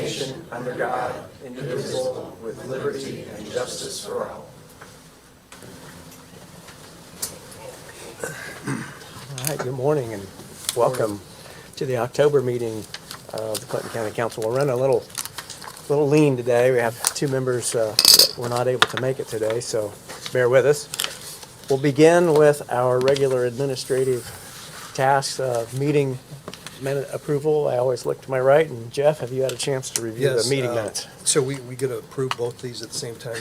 nation, under God, indivisible, with liberty and justice for all. All right, good morning and welcome to the October meeting of the Clinton County Council. We're running a little lean today. We have two members that were not able to make it today, so bear with us. We'll begin with our regular administrative tasks of meeting minute approval. I always look to my right, and Jeff, have you had a chance to review the meeting minutes? So we get to approve both these at the same time,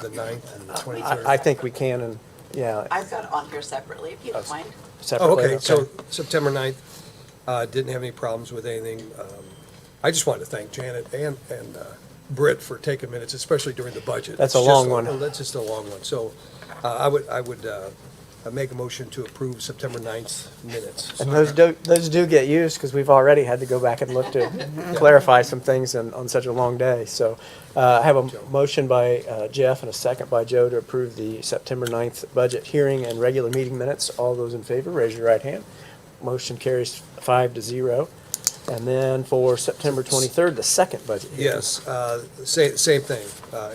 the 9th and the 23rd? I think we can, and yeah. I've got it on here separately, if you don't mind. Oh, Separately, okay, so September 9th, didn't have any problems with anything. I just wanted to thank Janet and Britt for taking minutes, especially during the budget. That's a It's long just one. That's just a long one. So I would make a motion to approve September 9th minutes. And those do get used because we've already had to go back and look to clarify some things on such a long day. So I have a motion by Jeff and a second by Joe to approve the September 9th budget hearing and regular meeting minutes. All those in favor, raise your right hand. Motion carries 5-0. And then for September 23rd, the second budget hearing. Yes, same thing.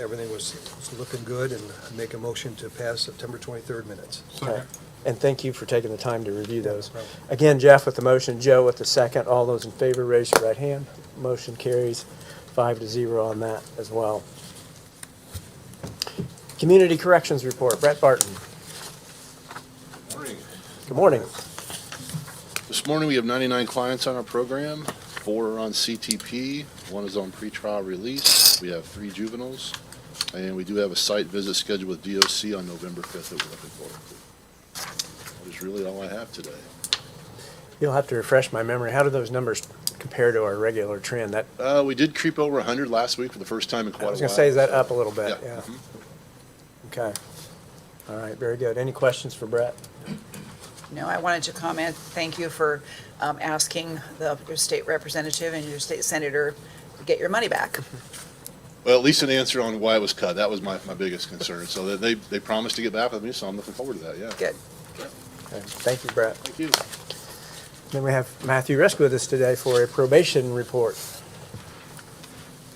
Everything was looking good, and make a motion to pass September 23rd minutes. Okay. And thank you for taking the time to review those. problem. Again, Jeff with the motion, Joe with the second. All those in favor, raise your right hand. Motion carries 5-0 on that as well. Community Corrections Report, Brett Barton. Morning. Good morning. This morning, we have 99 clients on our program. 4 are on CTP, 1 is on pretrial release. We have 3 juveniles, and we do have a site visit scheduled with DOC on November 5th that we're looking forward to. That is really all I have today. You'll have to refresh my memory. How do those numbers compare to our regular trend? That, We did creep over 100 last week for the first time in quite a while. I was going to say, is that up a little bit? Yeah. Mhm. Okay. All right, very good. Any questions for Brett? No, I wanted to comment, thank you for asking your state representative and your state senator to get your money back. Well, at least an answer on why it was cut. That was my biggest concern. So they promised to get back with me, so I'm looking forward to that, yeah. Good. Okay. Thank you, Brett. Thank you. Then we have Matthew Risk with us today for a probation report.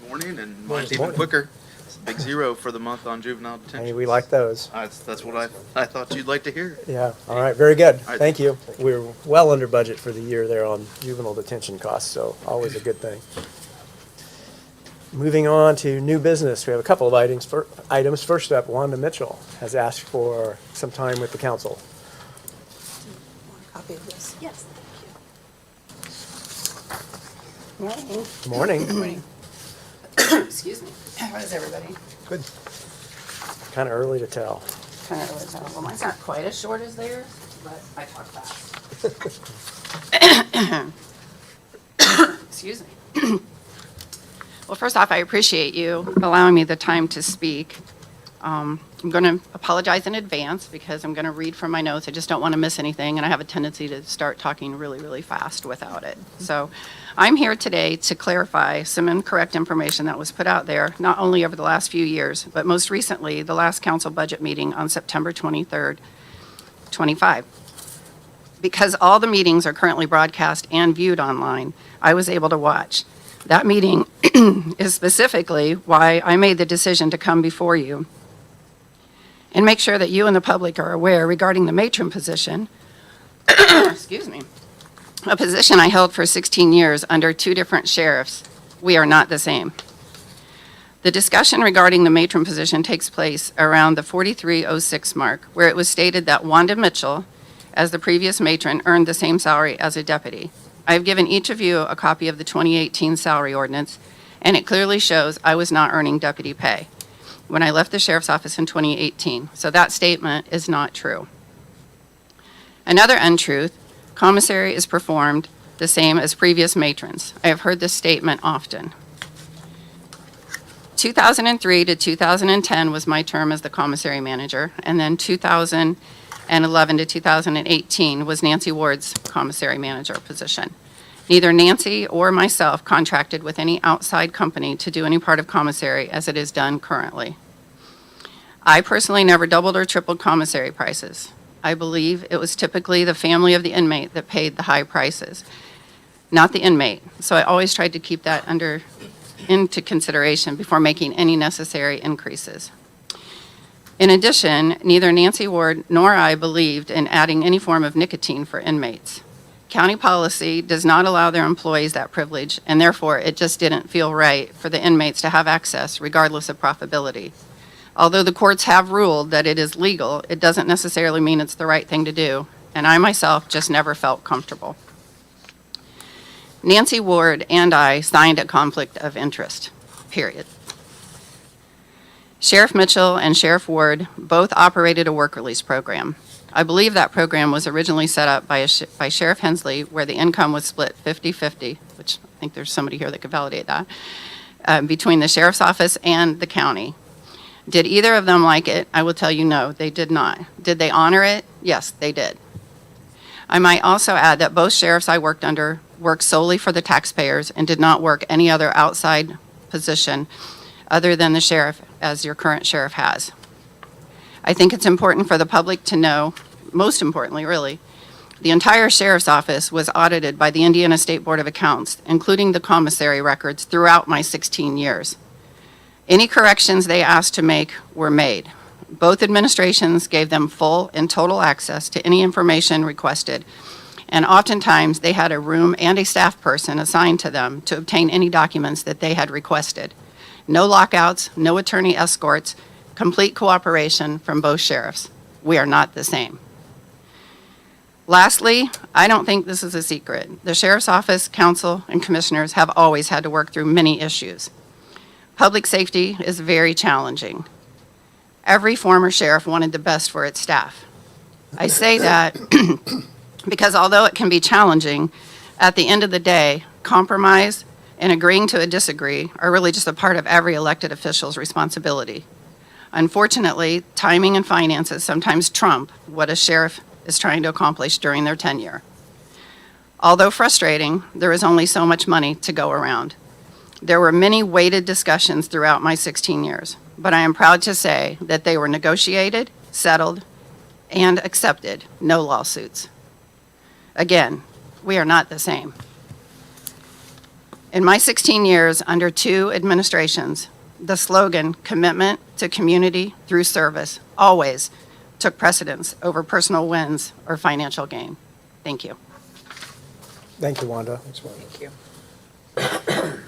Morning, and Morning. mine's even Morning. quicker. It's a big 0 for the month on juvenile detention. Hey, we like those. That's what I thought you'd like to hear. Yeah, all right, very good. All right. Thank you. We're well under budget for the year there on juvenile detention costs, so always a good thing. Moving on to new business, we have a couple of items. First up, Wanda Mitchell has asked for some time with the council. Copy of this? Yes, Morning. Good morning. Morning. Excuse me. How is everybody? Good. Kind of early to tell. Kind of early time. Well, mine's not quite as short as theirs, but I talk fast. Excuse me. Well, first off, I appreciate you allowing me the time to speak. I'm going to apologize in advance because I'm going to read from my notes. I just don't want to miss anything, and I have a tendency to start talking really, really fast without it. So I'm here today to clarify some incorrect information that was put out there, not only over the last few years, but most recently, the last council budget meeting on September 23rd, 25. Because all the meetings are currently broadcast and viewed online, I was able to watch. That meeting is specifically why I made the decision to come before you and make sure that you and the public are aware regarding the matron position, excuse me, a position I held for 16 years under 2 different sheriffs. We are not the same. The discussion regarding the matron position takes place around the 4306 mark, where it was stated that Wanda Mitchell, as the previous matron, earned the same salary as a deputy. I have given each of you a copy of the 2018 salary ordinance, and it clearly shows I was not earning deputy pay when I left the sheriff's office in 2018. So that statement is not true. Another untruth, commissary is performed the same as previous matrons. I have heard this statement often. 2003 to 2010 was my term as the commissary manager, and then 2011 to 2018 was Nancy Ward's commissary manager position. Neither Nancy or myself contracted with any outside company to do any part of commissary as it is done currently. I personally never doubled or tripled commissary prices. I believe it was typically the family of the inmate that paid the high prices, not the inmate. So I always tried to keep that under into consideration before making any necessary increases. In addition, neither Nancy Ward nor I believed in adding any form of nicotine for inmates. County policy does not allow their employees that privilege, and therefore it just didn't feel right for the inmates to have access regardless of profitability. Although the courts have ruled that it is legal, it doesn't necessarily mean it's the right thing to do, and I myself just never felt comfortable. Nancy Ward and I signed a conflict of interest, period. Sheriff Mitchell and Sheriff Ward both operated a work release program. I believe that program was originally set up by Sheriff Hensley, where the income was split 50-50, which I think there's somebody here that could validate that, between the sheriff's office and the county. Did either of them like it? I will tell you no, they did not. Did they honor it? Yes, they did. I might also add that both sheriffs I worked under worked solely for the taxpayers and did not work any other outside position other than the sheriff, as your current sheriff has. I think it's important for the public to know, most importantly, really, the entire sheriff's office was audited by the Indiana State Board of Accounts, including the commissary records throughout my 16 years. Any corrections they asked to make were made. Both administrations gave them full and total access to any information requested, and oftentimes they had a room and a staff person assigned to them to obtain any documents that they had requested. No lockouts, no attorney escorts, complete cooperation from both sheriffs. We are not the same. Lastly, I don't think this is a secret. The sheriff's office, council, and commissioners have always had to work through many issues. Public safety is very challenging. Every former sheriff wanted the best for its staff. I say that because although it can be challenging, at the end of the day, compromise and agreeing to a disagree are really just a part of every elected official's responsibility. Unfortunately, timing and finances sometimes trump what a sheriff is trying to accomplish during their tenure. Although frustrating, there is only so much money to go around. There were many weighted discussions throughout my 16 years, but I am proud to say that they were negotiated, settled, and accepted. No lawsuits. Again, we are not the same. In my 16 years under 2 administrations, the slogan, commitment to community through service, always took precedence over personal wins or financial gain. Thank you. Thank you, Wanda. Thanks, Wanda. Thank you.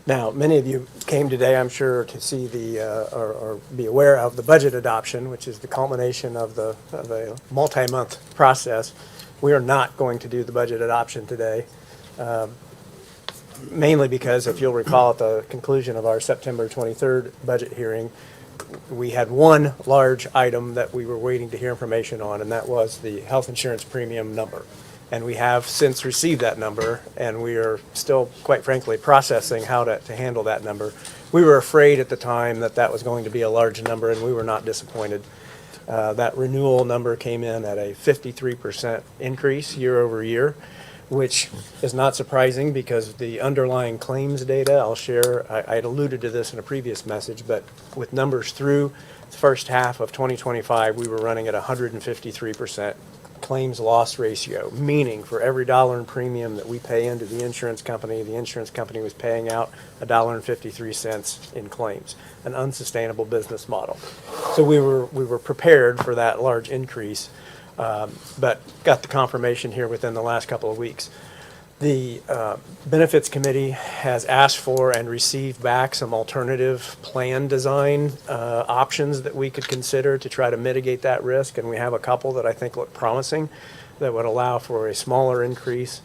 Now, many of you came today, I'm sure, to see or be aware of the budget adoption, which is the culmination of a multi-month process. We are not going to do the budget adoption today, mainly because, if you'll recall, at the conclusion of our September 23rd budget hearing, we had one large item that we were waiting to hear information on, and that was the health insurance premium number. And we have since received that number, and we are still, quite frankly, processing how to handle that number. We were afraid at the time that that was going to be a large number, and we were not disappointed. That renewal number came in at a 53% increase year over year, which is not surprising because the underlying claims data, I'll share, I had alluded to this in a previous message, but with numbers through the first half of 2025, we were running at 153% claims loss ratio, meaning for every dollar in premium that we pay into the insurance company was paying out $1.53 in claims, an unsustainable business model. So we were prepared for that large increase, but got the confirmation here within the last couple of weeks. The Benefits Committee has asked for and received back some alternative plan design options that we could consider to try to mitigate that risk, and we have a couple that I think look promising that would allow for a smaller increase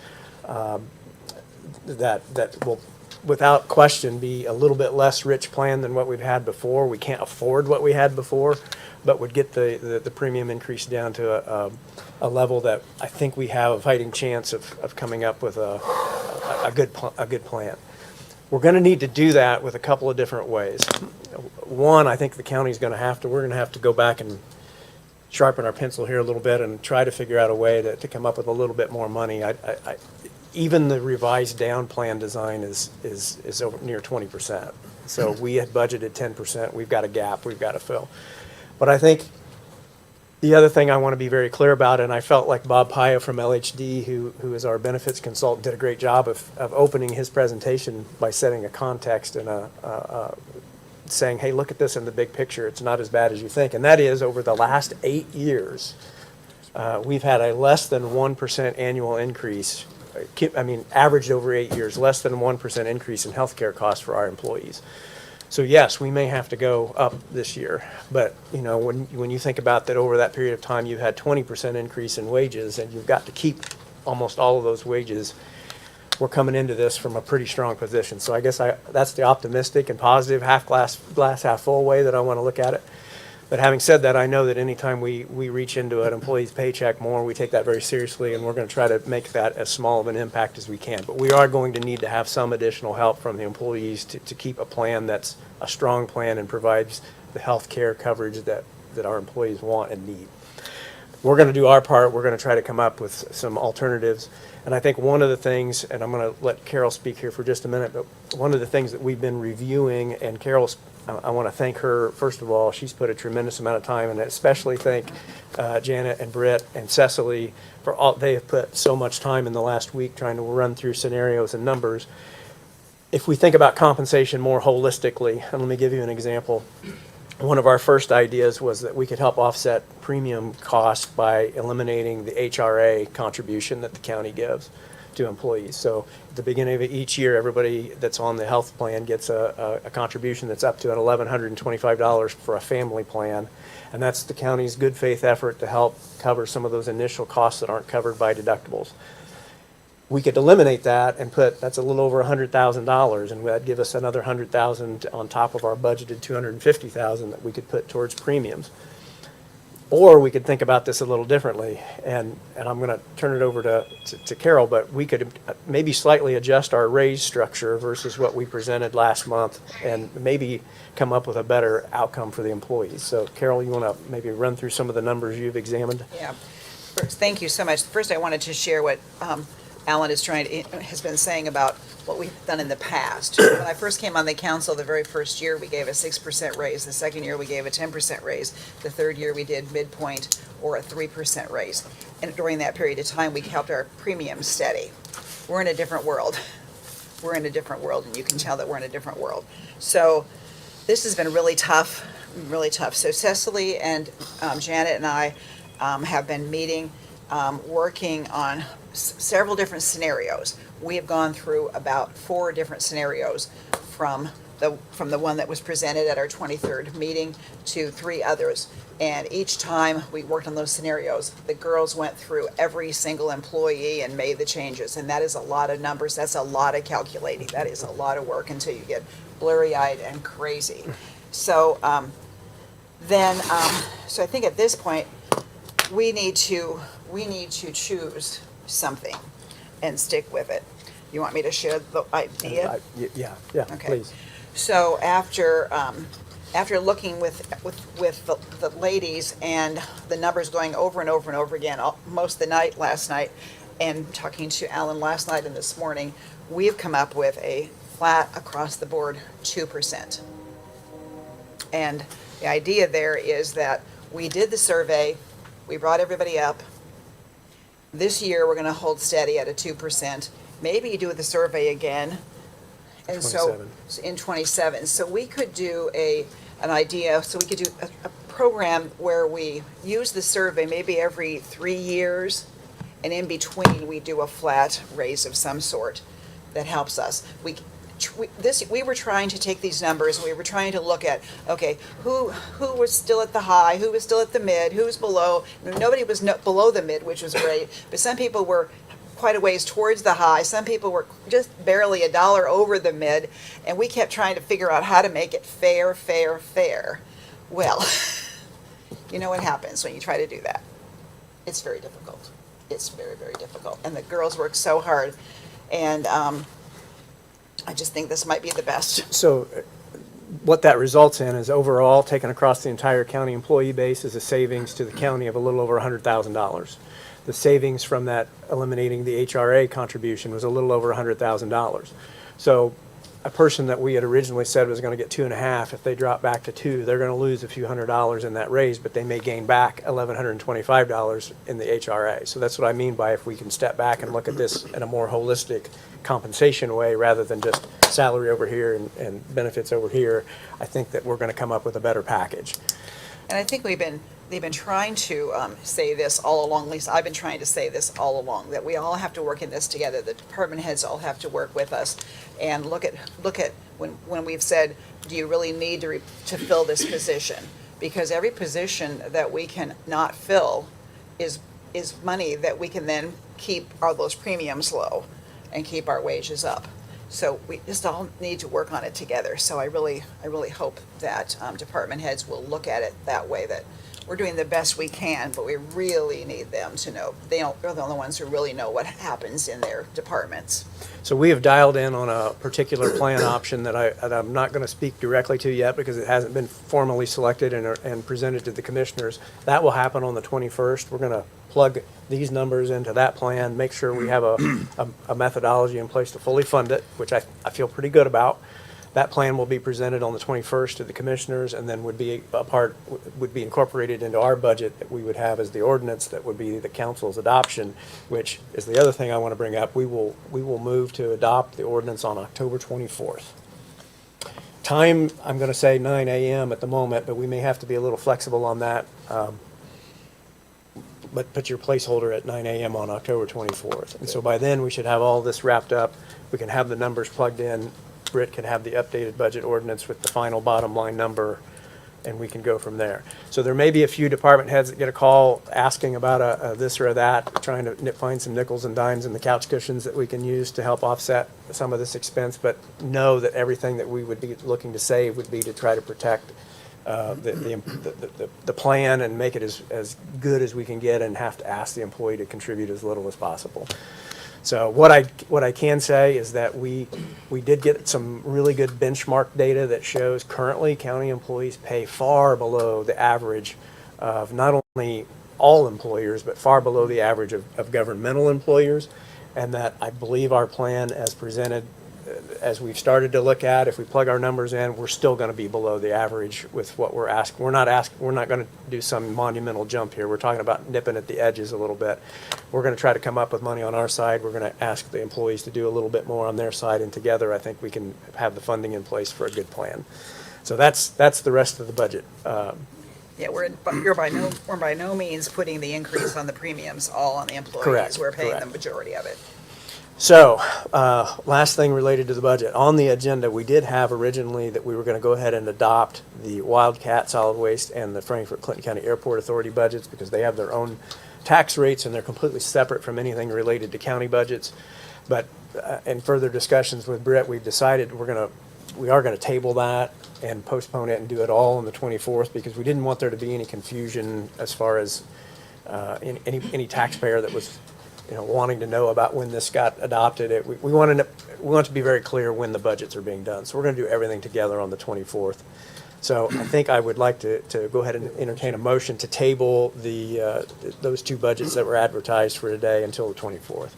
that will, without question, be a little bit less rich plan than what we've had before. We can't afford what we had before, but would get the premium increase down to a level that I think we have a fighting chance of coming up with a good plan. We're going to need to do that with a couple of different ways. One, I think the county's going to we're going to have to go back and sharpen our pencil here a little bit and try to figure out a way to come up with a little bit more money. Even the revised down plan design is over near 20%. So we had budgeted 10%. We've got a gap we've got to fill. But I think The other thing I want to be very clear about, and I felt like Bob Paya from LHD, who is our benefits consultant, did a great job of opening his presentation by setting a context and saying, hey, look at this in the big picture. It's not as bad as you think. And that is, over the last 8 years, we've had a less than 1% annual increase, averaged over 8 years, less than 1% increase in healthcare costs for our employees. So yes, we may have to go up this year, but when you think about that, over that period of time, you've had 20% increase in wages, and you've got to keep almost all of those wages. We're coming into this from a pretty strong position. So I guess that's the optimistic and positive glass half full way that I want to look at it. But having said that, I know that anytime we reach into an employee's paycheck more, we take that very seriously, and we're going to try to make that as small of an impact as we can. But we are going to need to have some additional help from the employees to keep a plan that's a strong plan and provides the health care coverage that our employees want and need. We're going to do our part. We're going to try to come up with some alternatives. And I think one of the things, and I'm going to let Carol speak here for just a minute, but one of the things that we've been reviewing, and Carol's, I want to thank her, first of all, she's put a tremendous amount of time, and especially thank Janet and Britt and Cecily for all, they have put so much time in the last week trying to run through scenarios and numbers. If we think about compensation more holistically, and let me give you an example. One of our first ideas was that we could help offset premium costs by eliminating the HRA contribution that the county gives to employees. So at the beginning of each year, everybody that's on the health plan gets a contribution that's up to $1,125 for a family plan. And that's the county's good faith effort to help cover some of those initial costs that aren't covered by deductibles. We could eliminate that and that's a little over $100,000, and that'd give us another $100,000 on top of our budgeted $250,000 that we could put towards premiums. Or we could think about this a little differently, and I'm going to turn it over to Carol, but we could maybe slightly adjust our raise structure versus what we presented last month and maybe come up with a better outcome for the employees. So Carol, you want to maybe run through some of the numbers you've examined? Yeah. First, thank you so much. First, I wanted to share what Alan has been saying about what we've done in the past. When I first came on the council, the very first year, we gave a 6% raise. The second year, we gave a 10% raise. The third year, we did midpoint or a 3% raise. And during that period of time, we kept our premiums steady. We're in a different world. We're in a different world, and you can tell that we're in a different world. So this has been really tough, really tough. So Cecily and Janet and I have been meeting, working on several different scenarios. We have gone through about 4 different scenarios from the one that was presented at our 23rd meeting to 3 others. And each time we worked on those scenarios, the girls went through every single employee and made the changes. And that is a lot of numbers. That's a lot of calculating. That is a lot of work until you get blurry-eyed and crazy. So so I think at this point, we need to choose something and stick with it. You want me to share the idea? Yeah, Okay. please. So after looking with the ladies and the numbers going over and over and over again, most of the night last night, and talking to Alan last night and this morning, we've come up with a flat across the board 2%. And the idea there is that we did the survey, we brought everybody up. This year, we're going to hold steady at a 2%. Maybe you do the survey again. And so, in 27. So we could do an idea, so we could do a program where we use the survey maybe every 3 years, and in between, we do a flat raise of some sort that helps us. We were trying to take these numbers, and we were trying to look at, okay, who was still at the high, who was still at the mid, who's below. Nobody was below the mid, which was great, but some people were quite a ways towards the high. Some people were just barely $1 over the mid, and we kept trying to figure out how to make it fair, fair, fair. Well, you know what happens when you try to do that. It's very difficult. It's very, very difficult. And the girls work so hard, and I just think this might be the best. So what that results in is overall, taken across the entire county employee base, is a savings to the county of a little over $100,000. The savings from that eliminating the HRA contribution was a little over $100,000. So a person that we had originally said was going to get 2.5, if they drop back to 2, they're going to lose a few $100s in that raise, but they may gain back $1,125 in the HRA. So that's what I mean by if we can step back and look at this in a more holistic compensation way rather than just salary over here and benefits over here, I think that we're going to come up with a better package. And I think they've been trying to say this all along, at least I've been trying to say this all along, that we all have to work in this together. The department heads all have to work with us and look at when we've said, do you really need to fill this position? Because every position that we can not fill is money that we can then keep all those premiums low and keep our wages up. So we just all need to work on it together. So I really hope that department heads will look at it that way, that we're doing the best we can, but we really need them to know. They're the only ones who really know what happens in their departments. So we have dialed in on a particular plan option that I'm not going to speak directly to yet because it hasn't been formally selected and presented to the commissioners. That will happen on the 21st. We're going to plug these numbers into that plan, make sure we have a methodology in place to fully fund it, which I feel pretty good about. That plan will be presented on the 21st to the commissioners and then would be incorporated into our budget that we would have as the ordinance that would be the council's adoption, which is the other thing I want to bring up. We will move to adopt the ordinance on October 24th. Time, I'm going to say 9 a.m. at the moment, but we may have to be a little flexible on that. But put your placeholder at 9 a.m. on October 24th. And so by then, we should have all this wrapped up. We can have the numbers plugged in. Britt can have the updated budget ordinance with the final bottom line number, and we can go from there. So there may be a few department heads that get a call asking about a this or a that, trying to find some nickels and dimes in the couch cushions that we can use to help offset some of this expense, but know that everything that we would be looking to save would be to try to protect the plan and make it as good as we can get and have to ask the employee to contribute as little as possible. So what I can say is that we did get some really good benchmark data that shows currently county employees pay far below the average of not only all employers, but far below the average of governmental employers. And that I believe our plan as presented, as we've started to look at, if we plug our numbers in, we're still going to be below the average with what we're asking. We're not going to do some monumental jump here. We're talking about nipping at the edges a little bit. We're going to try to come up with money on our side. We're going to ask the employees to do a little bit more on their side, and together I think we can have the funding in place for a good plan. So that's the rest of the budget. Yeah, we're by no means putting the increase on the premiums all on the employees. Correct, We're paying the correct. majority of it. So, last thing related to the budget. On the agenda, we did have originally that we were going to go ahead and adopt the Wildcat Solid Waste and the Frankfort Clinton County Airport Authority budgets because they have their own tax rates and they're completely separate from anything related to county budgets. But in further discussions with Britt, we've decided we are going to table that and postpone it and do it all on the 24th because we didn't want there to be any confusion as far as any taxpayer that was wanting to know about when this got adopted. We want to be very clear when the budgets are being done. So we're going to do everything together on the 24th. So I think I would like to go ahead and entertain a motion to table those two budgets that were advertised for today until the 24th.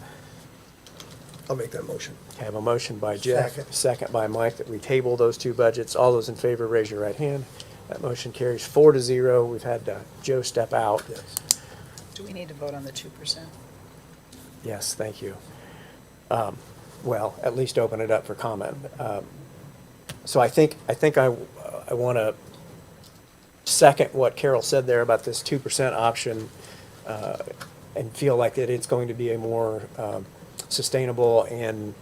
I'll make that motion. I have a motion by Jeff, Second. second by Mike, that we table those two budgets. All those in favor, raise your right hand. That motion carries 4-0. We've had Joe step out. Yes. Do we need to vote on the 2%? Yes, thank you. Well, at least open it up for comment. So I think I want to second what Carol said there about this 2% option and feel like that it's going to be a more sustainable and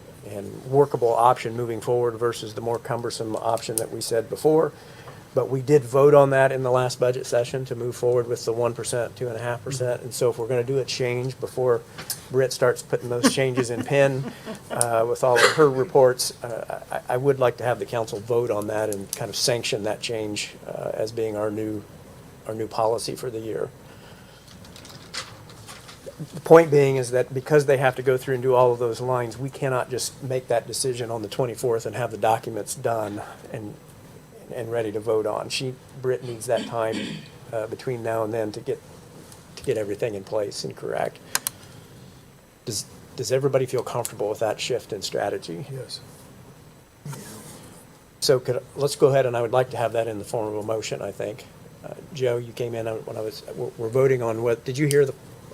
workable option moving forward versus the more cumbersome option that we said before. But we did vote on that in the last budget session to move forward with the 1%, 2.5%. And so if we're going to do a change before Britt starts putting those changes in pen with all of her reports, I would like to have the council vote on that and kind of sanction that change as being our new policy for the year. The point being is that because they have to go through and do all of those lines, we cannot just make that decision on the 24th and have the documents done and ready to vote on. Britt needs that time between now and then to get everything in place and correct. Does everybody feel comfortable with that shift in strategy? Yes. So let's go ahead, and I would like to have that in the form of a motion, I think. Joe, you came in when we're voting on what, did you hear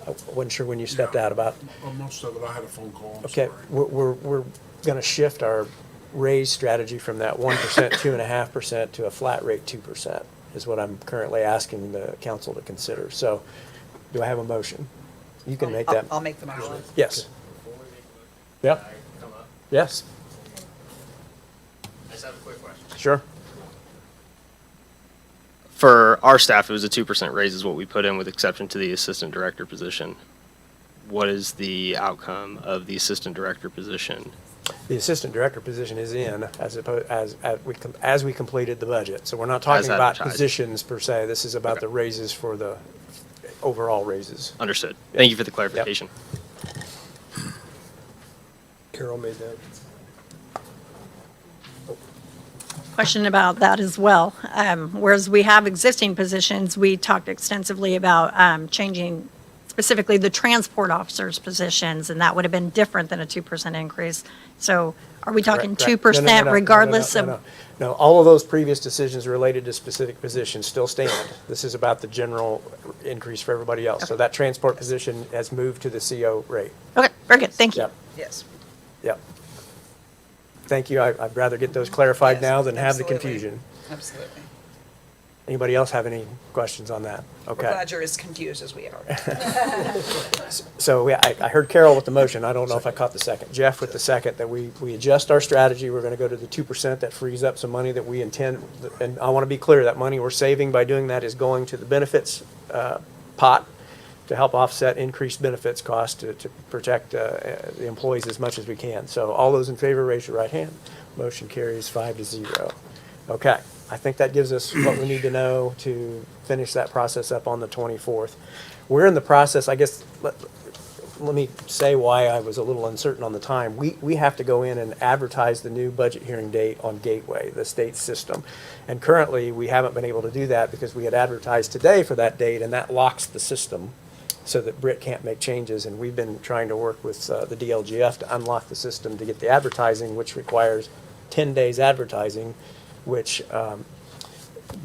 I wasn't sure when you stepped out about, Most of it, I had a phone call. I'm okay, sorry. we're going to shift our raise strategy from that 1%, 2.5% to a flat rate 2%, is what I'm currently asking the council to consider. So do I have a motion? You can make that. I'll make the motion. Yes. Yep. Yes, I just have a quick question. sure. For our staff, it was a 2% raise is what we put in with exception to the assistant director position. What is the outcome of the assistant director position? The assistant director position is in as we completed the budget. So we're not talking about advertised. positions per se. This is about Okay. the raises for the overall raises. Understood. Thank you for the clarification. Carol made that. Question about that as well. Whereas we have existing positions, we talked extensively about changing specifically the transport officers' positions, and that would have been different than a 2% increase. So are we talking Correct, correct. No, no, no, 2% no, regardless no, of? no, no. No, all of those previous decisions related to specific positions still stand. This is about the general increase for everybody else. So that transport position has moved to the CO rate. Okay, very good, thank you. Yep, Yes. yep. Thank you. I'd rather get those clarified Yes, now than have the absolutely. confusion. Absolutely. Anybody else have any questions on that? We're Okay. glad you're as confused as we are. So I heard Carol with the motion. I don't know if I caught the second. Jeff with the second, that we adjust our strategy. We're going to go to the 2%. That frees up some money that we intend. And I want to be clear, that money we're saving by doing that is going to the benefits pot to help offset increased benefits costs to protect the employees as much as we can. So all those in favor, raise your right hand. Motion carries 5-0. Okay. I think that gives us what we need to know to finish that process up on the 24th. We're in the process, I guess, let me say why I was a little uncertain on the time. We have to go in and advertise the new budget hearing date on Gateway, the state system. And currently, we haven't been able to do that because we had advertised today for that date, and that locks the system so that Britt can't make changes. And we've been trying to work with the DLGF to unlock the system to get the advertising, which requires 10 days advertising, which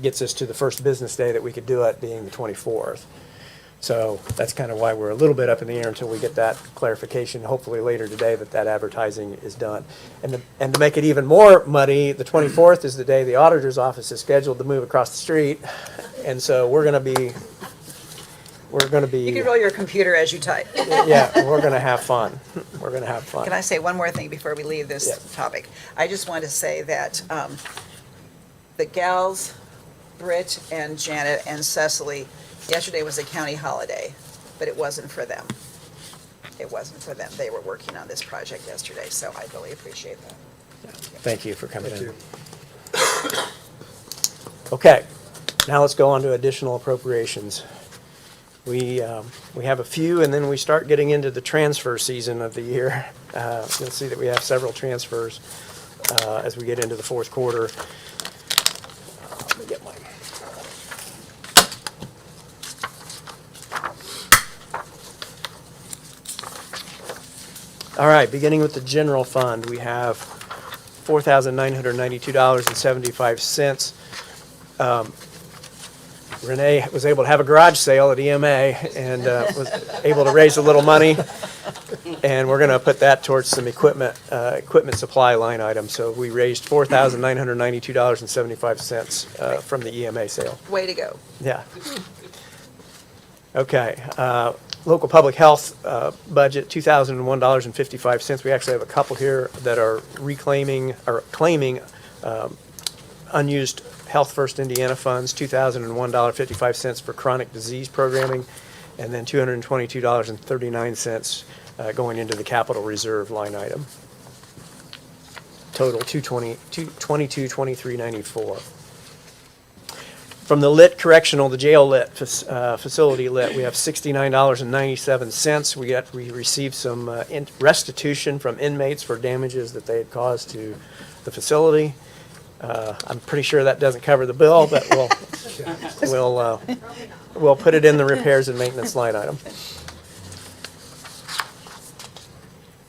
gets us to the first business day that we could do it, being the 24th. So that's kind of why we're a little bit up in the air until we get that clarification, hopefully later today, that advertising is done. And to make it even more muddy, the 24th is the day the auditor's office is scheduled to move across the street. And so we're going to be, You can roll your computer as you type. yeah, we're going to have fun. We're going to have fun. Can I say one more thing before we leave this Yes. topic? I just want to say that the gals, Britt and Janet and Cecily, yesterday was a county holiday, but it wasn't for them. It wasn't for them. They were working on this project yesterday, so I really appreciate that. Thank you for coming Thank in. you. Okay, now let's go on to additional appropriations. We have a few, and then we start getting into the transfer season of the year. You'll see that we have several transfers as we get into the fourth quarter. Let me get mine. All right, beginning with the general fund, we have $4,992.75. Renee was able to have a garage sale at EMA and was able to raise a little money. And we're going to put that towards some equipment supply line item. So we raised $4,992.75 from the EMA sale. Way to go. Yeah. Okay. Local public health budget, $2,001.55. We actually have a couple here that are reclaiming or claiming unused Health First Indiana funds, $2,001.55 for chronic disease programming, and then $222.39 going into the capital reserve line item. Total $2223.94. From the lit correctional, the jail lit facility lit, we have $69.97. We received some restitution from inmates for damages that they had caused to the facility. I'm pretty sure that doesn't cover the bill, but we'll put it in the repairs and maintenance line item.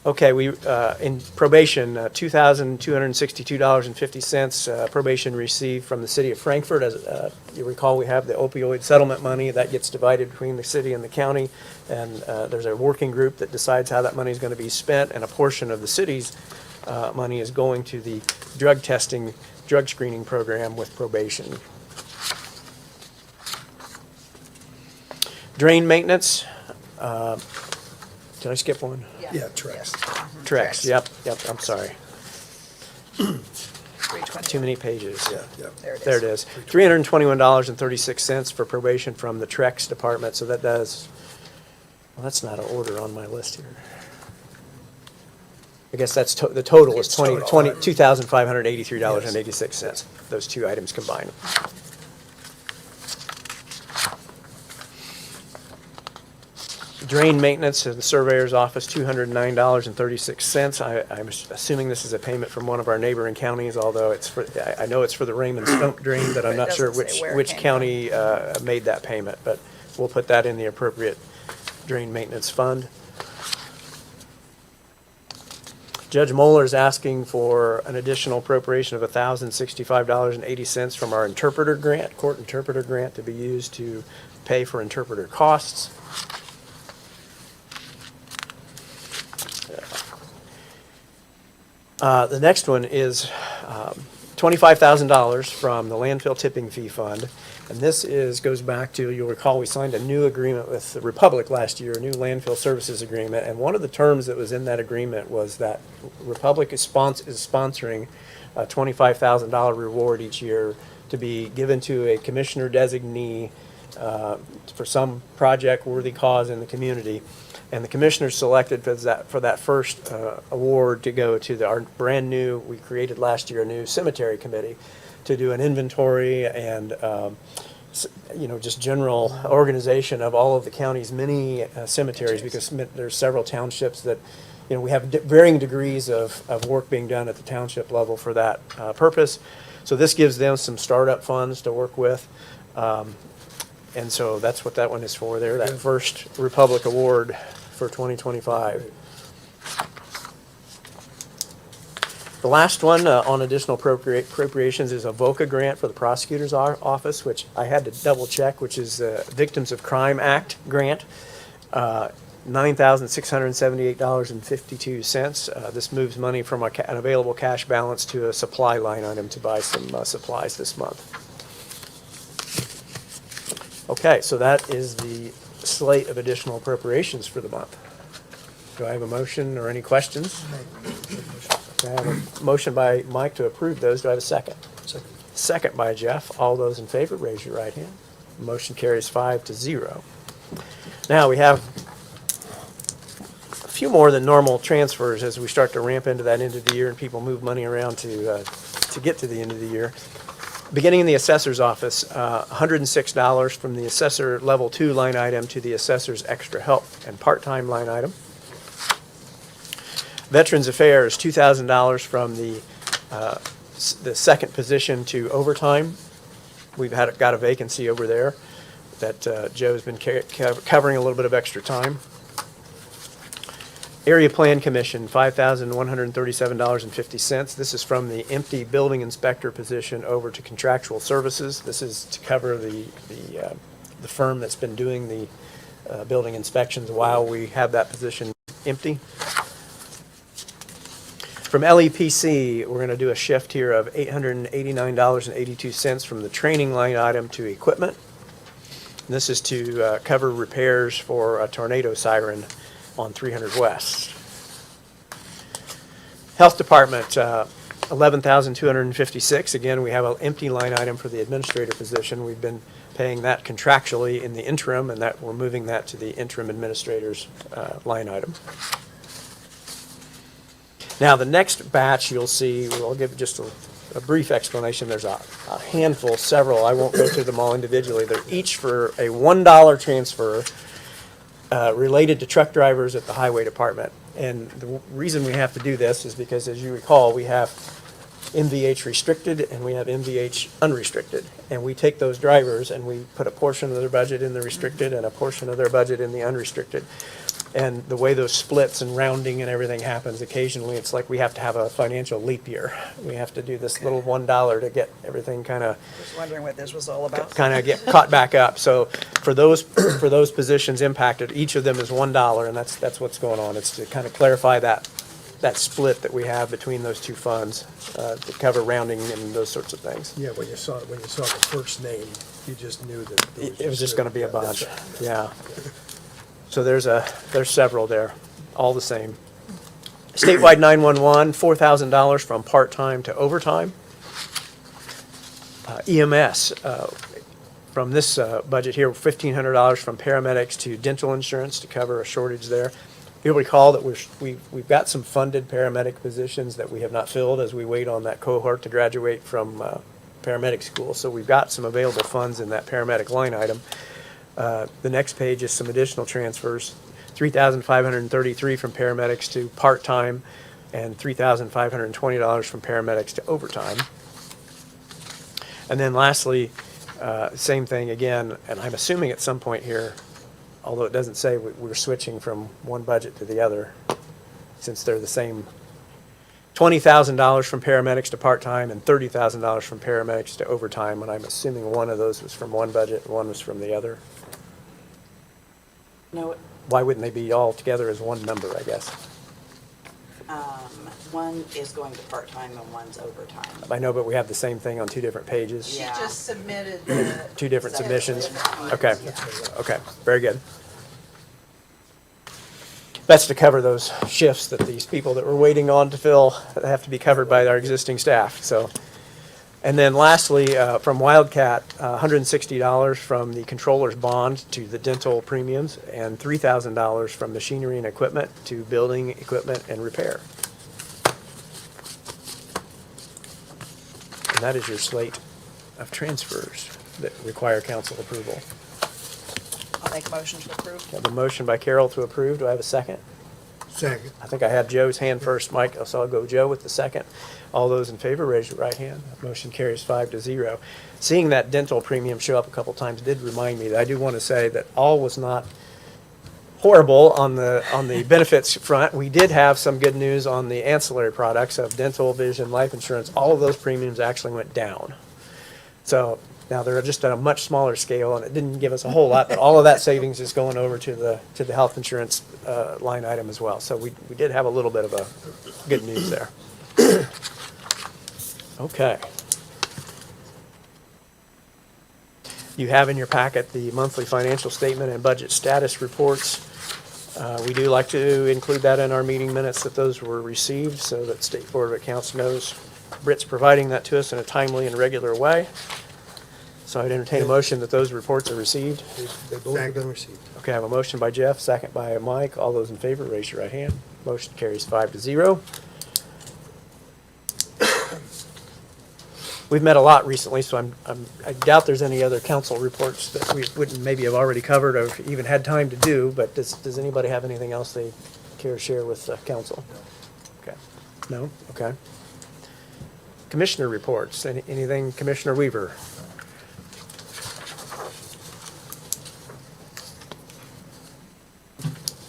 Okay, we, in probation, $2,262.50, probation received from the city of Frankfurt. As you recall, we have the opioid settlement money that gets divided between the city and the county. And there's a working group that decides how that money is going to be spent, and a portion of the city's money is going to the drug testing, drug screening program with probation. Drain maintenance. Did I skip one? Yeah, Trex. Trex, yep, I'm sorry. 320. Too many pages. Yeah, yeah. There it is. $321.36 for probation from the Trex department, so that does, well, that's not an order on my list here. I guess that's, the total is It's total. $2,583.86, those two items combined. Drain maintenance of the surveyor's office, $209.36. I'm assuming this is a payment from one of our neighboring counties, although it's for, I know it's for the Raymond Stump drain, but I'm It not sure doesn't say where it which came from. county made that payment, but we'll put that in the appropriate drain maintenance fund. Judge Moeller is asking for an additional appropriation of $1,065.80 from our interpreter grant, court interpreter grant, to be used to pay for interpreter costs. The next one is $25,000 from the landfill tipping fee fund. And this goes back to, you'll recall, we signed a new agreement with the Republic last year, a new landfill services agreement. And one of the terms that was in that agreement was that Republic is sponsoring a $25,000 reward each year to be given to a commissioner designee for some project-worthy cause in the community. And the commissioners selected for that first award to go to our brand new, we created last year a new cemetery committee to do an inventory and just general organization of all of the county's many cemeteries, because there's several townships that we have varying degrees of work being done at the township level for that purpose. So this gives them some startup funds to work with. And so that's what that one is for there, that first Republic Award for 2025. The last one on additional appropriations is a VOCA grant for the prosecutor's office, which I had to double check, which is the Victims of Crime Act grant, $9,678.52. This moves money from an available cash balance to a supply line item to buy some supplies this month. Okay, so that is the slate of additional appropriations for the month. Do I have a motion or any questions? I have a motion by Mike to approve those. Do I have a second? Second by Jeff. All those in favor, raise your right hand. Motion carries 5-0. Now we have a few more than normal transfers as we start to ramp into that end of the year and people move money around to get to the end of the year. Beginning in the assessor's office, $106 from the assessor level 2 line item to the assessor's extra help and part-time line item. Veterans Affairs, $2,000 from the second position to overtime. We've got a vacancy over there that Joe's been covering a little bit of extra time. Area Plan Commission, $5,137.50. This is from the empty building inspector position over to contractual services. This is to cover the firm that's been doing the building inspections while we have that position empty. From LEPC, we're going to do a shift here of $889.82 from the training line item to equipment. And this is to cover repairs for a tornado siren on 300 West. Health Department, $11,256. Again, we have an empty line item for the administrator position. We've been paying that contractually in the interim, and that we're moving that to the interim administrator's line item. Now, the next batch you'll see, I'll give just a brief explanation. There's a handful, several. I won't go through them all individually. They're each for a $1 transfer related to truck drivers at the highway department. And the reason we have to do this is because, as you recall, we have MVH restricted and we have MVH unrestricted. And we take those drivers and we put a portion of their budget in the restricted and a portion of their budget in the unrestricted. And the way those splits and rounding and everything happens, occasionally it's like we have to have a financial leap year. We have to do this little $1 to get everything kind of Just wondering what this was all about. get caught back up. So for those positions impacted, each of them is $1, and that's what's going on. It's to kind of clarify that split that we have between those two funds to cover rounding and those sorts of things. Yeah, when you saw the first name, you just knew that. It was just going to be a Yeah, that's bunch, right. yeah. So there's several there, all the same. Statewide 911, $4,000 from part-time to overtime. EMS, from this budget here, $1,500 from paramedics to dental insurance to cover a shortage there. You'll recall that we've got some funded paramedic positions that we have not filled as we wait on that cohort to graduate from paramedic school. So we've got some available funds in that paramedic line item. The next page is some additional transfers, $3,533 from paramedics to part-time and $3,520 from paramedics to overtime. And then lastly, same thing again, and I'm assuming at some point here, although it doesn't say, we're switching from one budget to the other, since they're the same, $20,000 from paramedics to part-time and $30,000 from paramedics to overtime, and I'm assuming one of those was from one budget and one was from the other. No, Why wouldn't they be all together as one number, I guess? one is going to part-time and one's overtime. I know, but we have the same thing on two different pages. She Yeah. just submitted Two different submissions. Yeah. Okay, okay, very good. That's to cover those shifts that these people that we're waiting on to fill have to be covered by our existing staff, so. And then lastly, from Wildcat, $160 from the controller's bond to the dental premiums, and $3,000 from machinery and equipment to building equipment and repair. And that is your slate of transfers that require council approval. I'll make a motion to approve. I have a motion by Carol to approve. Do I have a second? Second. I think I had Joe's hand first, Mike, so I'll go Joe with the second. All those in favor, raise your right hand. Motion carries 5-0. Seeing that dental premium show up a couple times did remind me that I do want to say that all was not horrible on the benefits front. We did have some good news on the ancillary products of dental, vision, life insurance. All of those premiums actually went down. So now they're just at a much smaller scale, and it didn't give us a whole lot, but all of that savings is going over to the health insurance line item as well. So we did have a little bit of a good news there. Okay. You have in your packet the monthly financial statement and budget status reports. We do like to include that in our meeting minutes, that those were received, so that State Board of Accounts knows Britt's providing that to us in a timely and regular way. So I'd entertain a motion that those reports are received. They both have been received. Okay, I have a motion by Jeff, second by Mike. All those in favor, raise your right hand. Motion carries 5-0. We've met a lot recently, so I doubt there's any other council reports that we wouldn't maybe have already covered or even had time to do, but does anybody have anything else they care to share with council? Okay. No? Okay. Commissioner reports. Anything, Commissioner Weaver?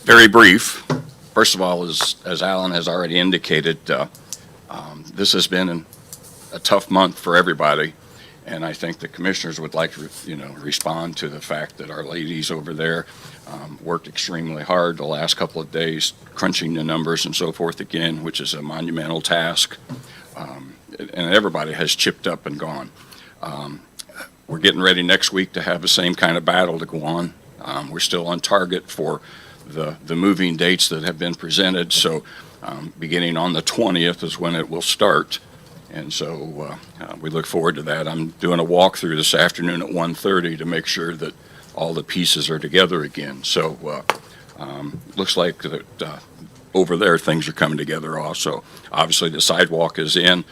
Very brief. First of all, as Alan has already indicated, this has been a tough month for everybody, and I think the commissioners would like to, respond to the fact that our ladies over there worked extremely hard the last couple of days, crunching the numbers and so forth again, which is a monumental task, and everybody has chipped up and gone. We're getting ready next week to have the same kind of battle to go on. We're still on target for the moving dates that have been presented, so beginning on the 20th is when it will start. And so we look forward to that. I'm doing a walkthrough this afternoon at 1:30 to make sure that all the pieces are together again. So looks like that over there things are coming together also. Obviously the sidewalk is in.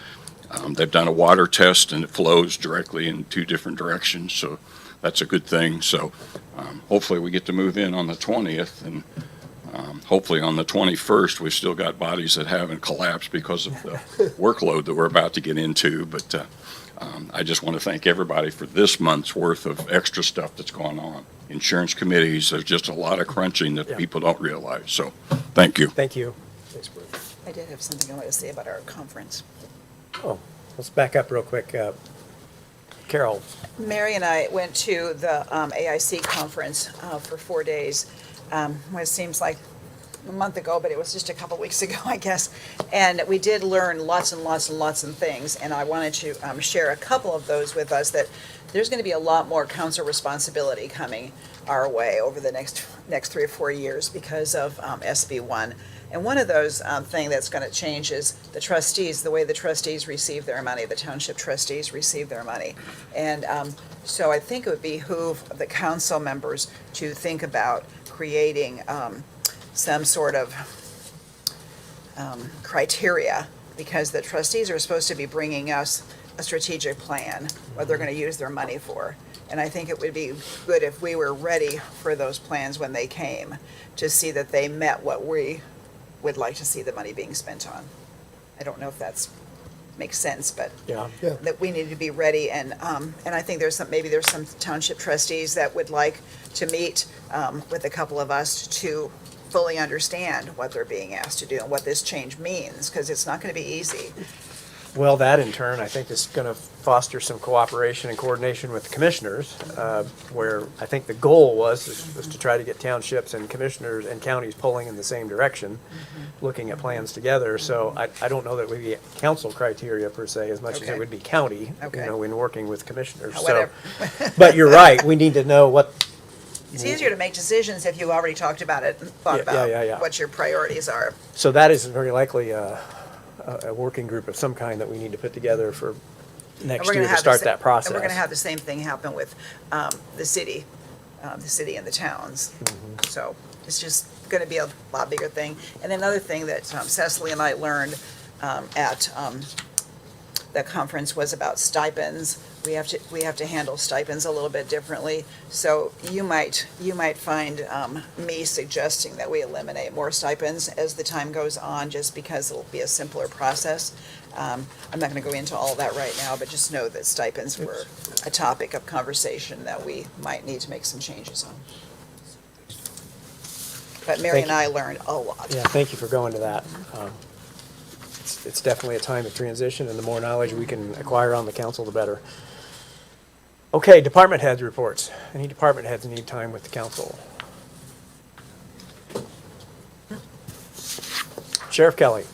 They've done a water test and it flows directly in two different directions. So that's a good thing. So hopefully we get to move in on the 20th, and hopefully on the 21st, we've still got bodies that haven't collapsed because of the workload that we're about to get into. But I just want to thank everybody for this month's worth of extra stuff that's going on. Insurance committees, there's just a lot of crunching that Yeah. people don't realize. So, thank you. Thank you. Thanks, Brett. I did have something I wanted to say about our conference. Oh, let's back up real quick. Carol, Mary and I went to the AIC conference for 4 days. It seems like a month ago, but it was just a couple weeks ago, I guess. And we did learn lots and lots and lots of things, and I wanted to share a couple of those with us, that there's going to be a lot more council responsibility coming our way over the next 3 or 4 years because of SB1. And one of those thing that's going to change is the trustees, the way the trustees receive their money, the township trustees receive their money. And so I think it would behoove the council members to think about creating some sort of criteria, because the trustees are supposed to be bringing us a strategic plan, what they're going to use their money for. And I think it would be good if we were ready for those plans when they came, to see that they met what we would like to see the money being spent on. I don't know if that's makes sense, but yeah. Yeah. that we need to be ready, and I think maybe there's some township trustees that would like to meet with a couple of us to fully understand what they're being asked to do and what this change means, because it's not going to be easy. Well, that in turn, I think is going to foster some cooperation and coordination with the commissioners, where I think the goal was to try to get townships and commissioners and counties pulling in the same direction, looking at plans together. So I don't know that it would be council criteria per se, as much as Okay. it would be county, Okay. in working with commissioners. So, Whatever. but you're right, we need to know what, It's easier to make decisions if you've already talked about it and thought Yeah. about what your priorities are. so that is very likely a working group of some kind that we need to put together for And next we're year gonna to have start the that process. And we're going to have the same thing happen with the city and the towns. Mm-hmm. So it's just going to be a lot bigger thing. And another thing that Cecily and I learned at the conference was about stipends. We have to handle stipends a little bit differently. So you might find me suggesting that we eliminate more stipends as the time goes on, just because it'll be a simpler process. I'm not going to go into all that right now, but just know that stipends were a topic of conversation that we might need to make some changes on. But Mary Thank and I learned a lot. Yeah, thank you for going to that. It's definitely a time of transition, and the more knowledge we can acquire on the council, the better. Okay, department heads reports. Any department heads need time with the council? Sheriff Kelly.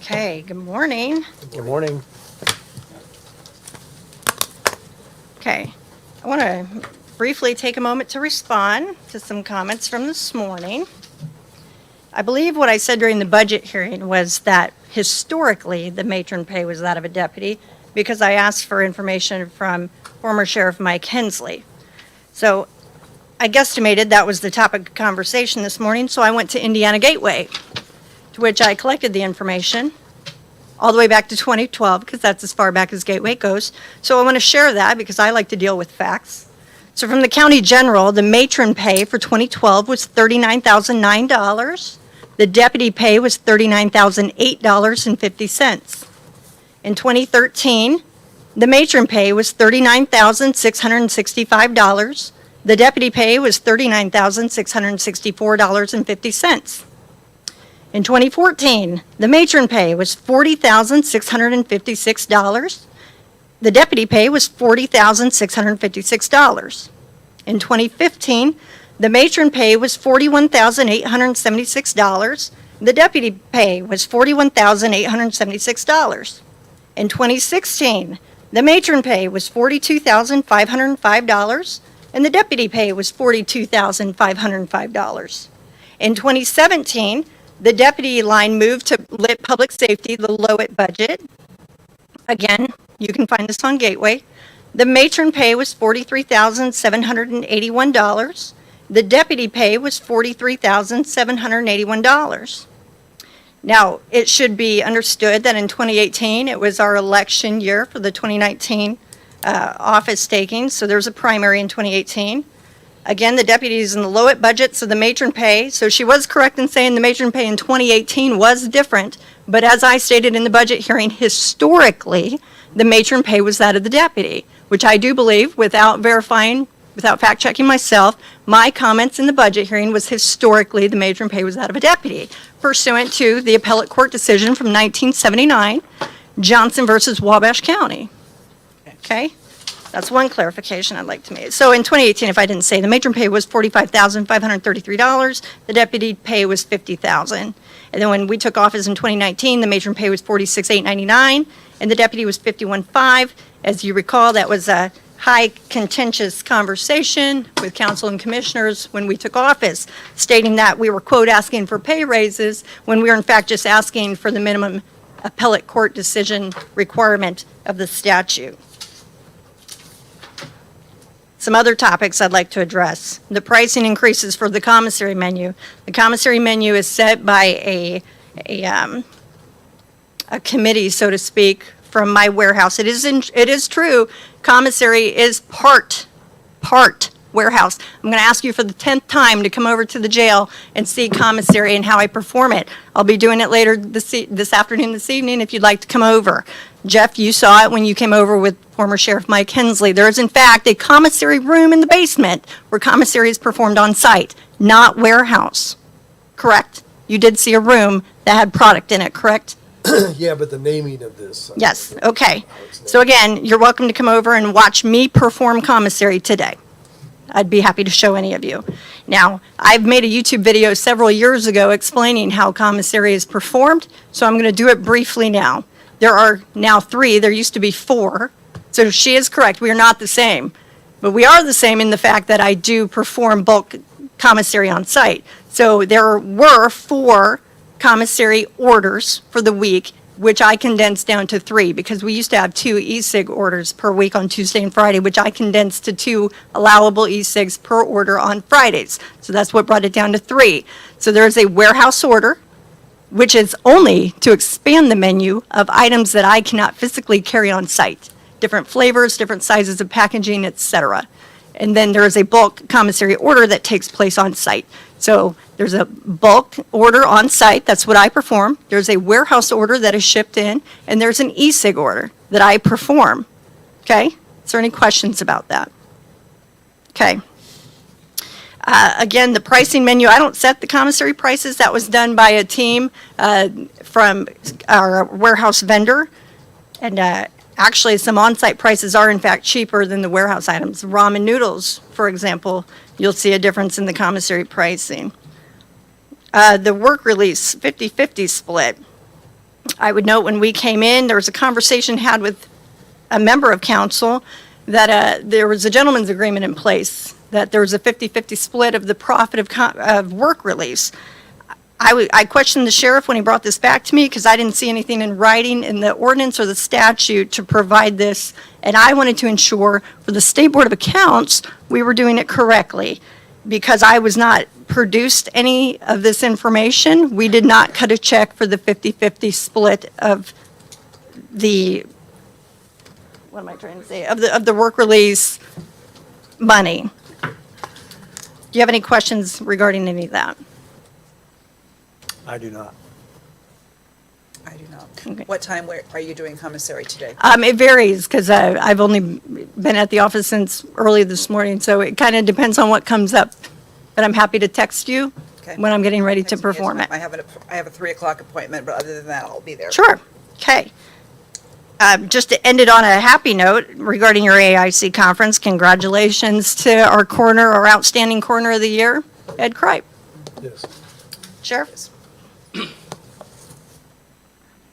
Okay, good morning. Good morning. Okay, I want to briefly take a moment to respond to some comments from this morning. I believe what I said during the budget hearing was that historically, the matron pay was that of a deputy, because I asked for information from former Sheriff Mike Hensley. So I guesstimated that was the topic of conversation this morning, so I went to Indiana Gateway, to which I collected the information all the way back to 2012, because that's as far back as Gateway goes. So I want to share that because I like to deal with facts. So from the county general, the matron pay for 2012 was $39,009. The deputy pay was $39,008.50. In 2013, the matron pay was $39,665. The deputy pay was $39,664.50. In 2014, the matron pay was $40,656. The deputy pay was $40,656. In 2015, the matron pay was $41,876. The deputy pay was $41,876. In 2016, the matron pay was $42,505, and the deputy pay was $42,505. In 2017, the deputy line moved to lit public safety, the Lowit budget. Again, you can find this on Gateway. The matron pay was $43,781. The deputy pay was $43,781. Now, it should be understood that in 2018, it was our election year for the 2019 office taking, so there was a primary in 2018. Again, the deputy is in the low at budget, so the matron pay, so she was correct in saying the matron pay in 2018 was different, but as I stated in the budget hearing, historically, the matron pay was that of the deputy, which I do believe, without verifying, without fact-checking myself, my comments in the budget hearing was historically the matron pay was that of a deputy, pursuant to the appellate court decision from 1979, Johnson versus Wabash County. Okay? That's one clarification I'd like to make. So in 2018, if I didn't say, the matron pay was $45,533. The deputy pay was $50,000. And then when we took office in 2019, the matron pay was $46,899, and the deputy was $51,500. As you recall, that was a high contentious conversation with council and commissioners when we took office, stating that we were, quote, asking for pay raises when we were in fact just asking for the minimum appellate court decision requirement of the statute. Some other topics I'd like to address. The pricing increases for the commissary menu. The commissary menu is set by a committee, so to speak, from my warehouse. It is true, commissary is part warehouse. I'm going to ask you for the 10th time to come over to the jail and see commissary and how I perform it. I'll be doing it later this afternoon, this evening, if you'd like to come over. Jeff, you saw it when you came over with former Sheriff Mike Hensley. There is, in fact, a commissary room in the basement where commissary is performed on site, not warehouse. Correct? You did see a room that had product in it, correct? Yeah, but the naming of this. Yes, okay. So again, you're welcome to come over and watch me perform commissary today. I'd be happy to show any of you. Now, I've made a YouTube video several years ago explaining how commissary is performed, so I'm going to do it briefly now. There are now 3, there used to be 4, so she is correct, we are not the same. But we are the same in the fact that I do perform bulk commissary on site. So there were 4 commissary orders for the week, which I condensed down to 3, because we used to have 2 e-cig orders per week on Tuesday and Friday, which I condensed to 2 allowable e-cigs per order on Fridays. So that's what brought it down to 3. So there is a warehouse order, which is only to expand the menu of items that I cannot physically carry on site. Different flavors, different sizes of packaging, etc. And then there is a bulk commissary order that takes place on site. So there's a bulk order on site, that's what I perform. There's a warehouse order that is shipped in, and there's an e-cig order that I perform. Okay? Is there any questions about that? Okay. Again, the pricing menu, I don't set the commissary prices. That was done by a team from our warehouse vendor. And actually, some on-site prices are in fact cheaper than the warehouse items. Ramen noodles, for example, you'll see a difference in the commissary pricing. The work release 50-50 split. I would note when we came in, there was a conversation had with a member of council that there was a gentleman's agreement in place, that there was a 50-50 split of the profit of work release. I questioned the sheriff when he brought this back to me because I didn't see anything in writing in the ordinance or the statute to provide this, and I wanted to ensure for the State Board of Accounts we were doing it correctly. Because I was not produced any of this information, we did not cut a check for the 50-50 split of the, what am I trying to say, of the work release money. Do you have any questions regarding any of that? I do not. I do not. Okay. What time are you doing commissary today? It varies because I've only been at the office since early this morning, so it kind of depends on what comes up. But I'm happy to text you Okay. when I'm getting ready to perform it. I have a 3 o'clock appointment, but other than that, I'll be there. Sure. Okay. Just to end it on a happy note regarding your AIC conference, congratulations to our outstanding coroner of the year, Ed Kripe. Yes. Sheriff?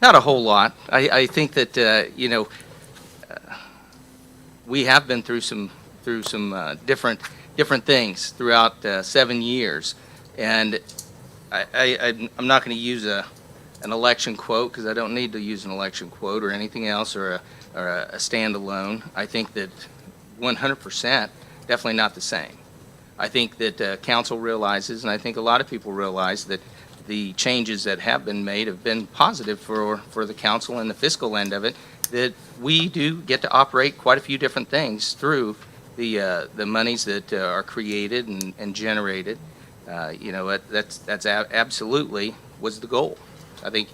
Not a whole lot. I think that, we have been through some different things throughout 7 years. And I'm not going to use an election quote because I don't need to use an election quote or anything else or a standalone. I think that 100% definitely not the same. I think that council realizes, and I think a lot of people realize, that the changes that have been made have been positive for the council and the fiscal end of it, that we do get to operate quite a few different things through the monies that are created and generated. That's absolutely was the goal. I think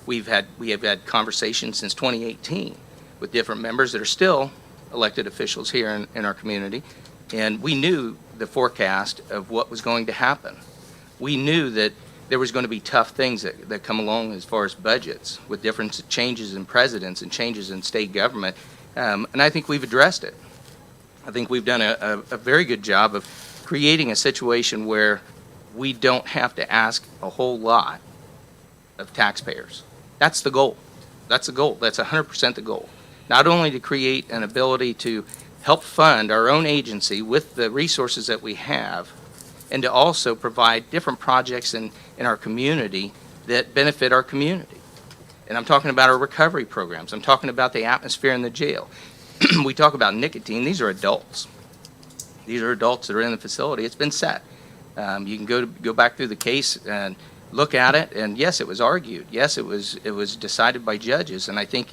we have had conversations since 2018 with different members that are still elected officials here in our community, and we knew the forecast of what was going to happen. We knew that there was going to be tough things that come along as far as budgets, with different changes in presidents and changes in state government, and I think we've addressed it. I think we've done a very good job of creating a situation where we don't have to ask a whole lot of taxpayers. That's the goal. That's the goal. That's 100% the goal. Not only to create an ability to help fund our own agency with the resources that we have, and to also provide different projects in our community that benefit our community. And I'm talking about our recovery programs. I'm talking about the atmosphere in the jail. We talk about nicotine. These are adults. These are adults that are in the facility. It's been set. You can go back through the case and look at it, and yes, it was argued. Yes, it was decided by judges, and I think,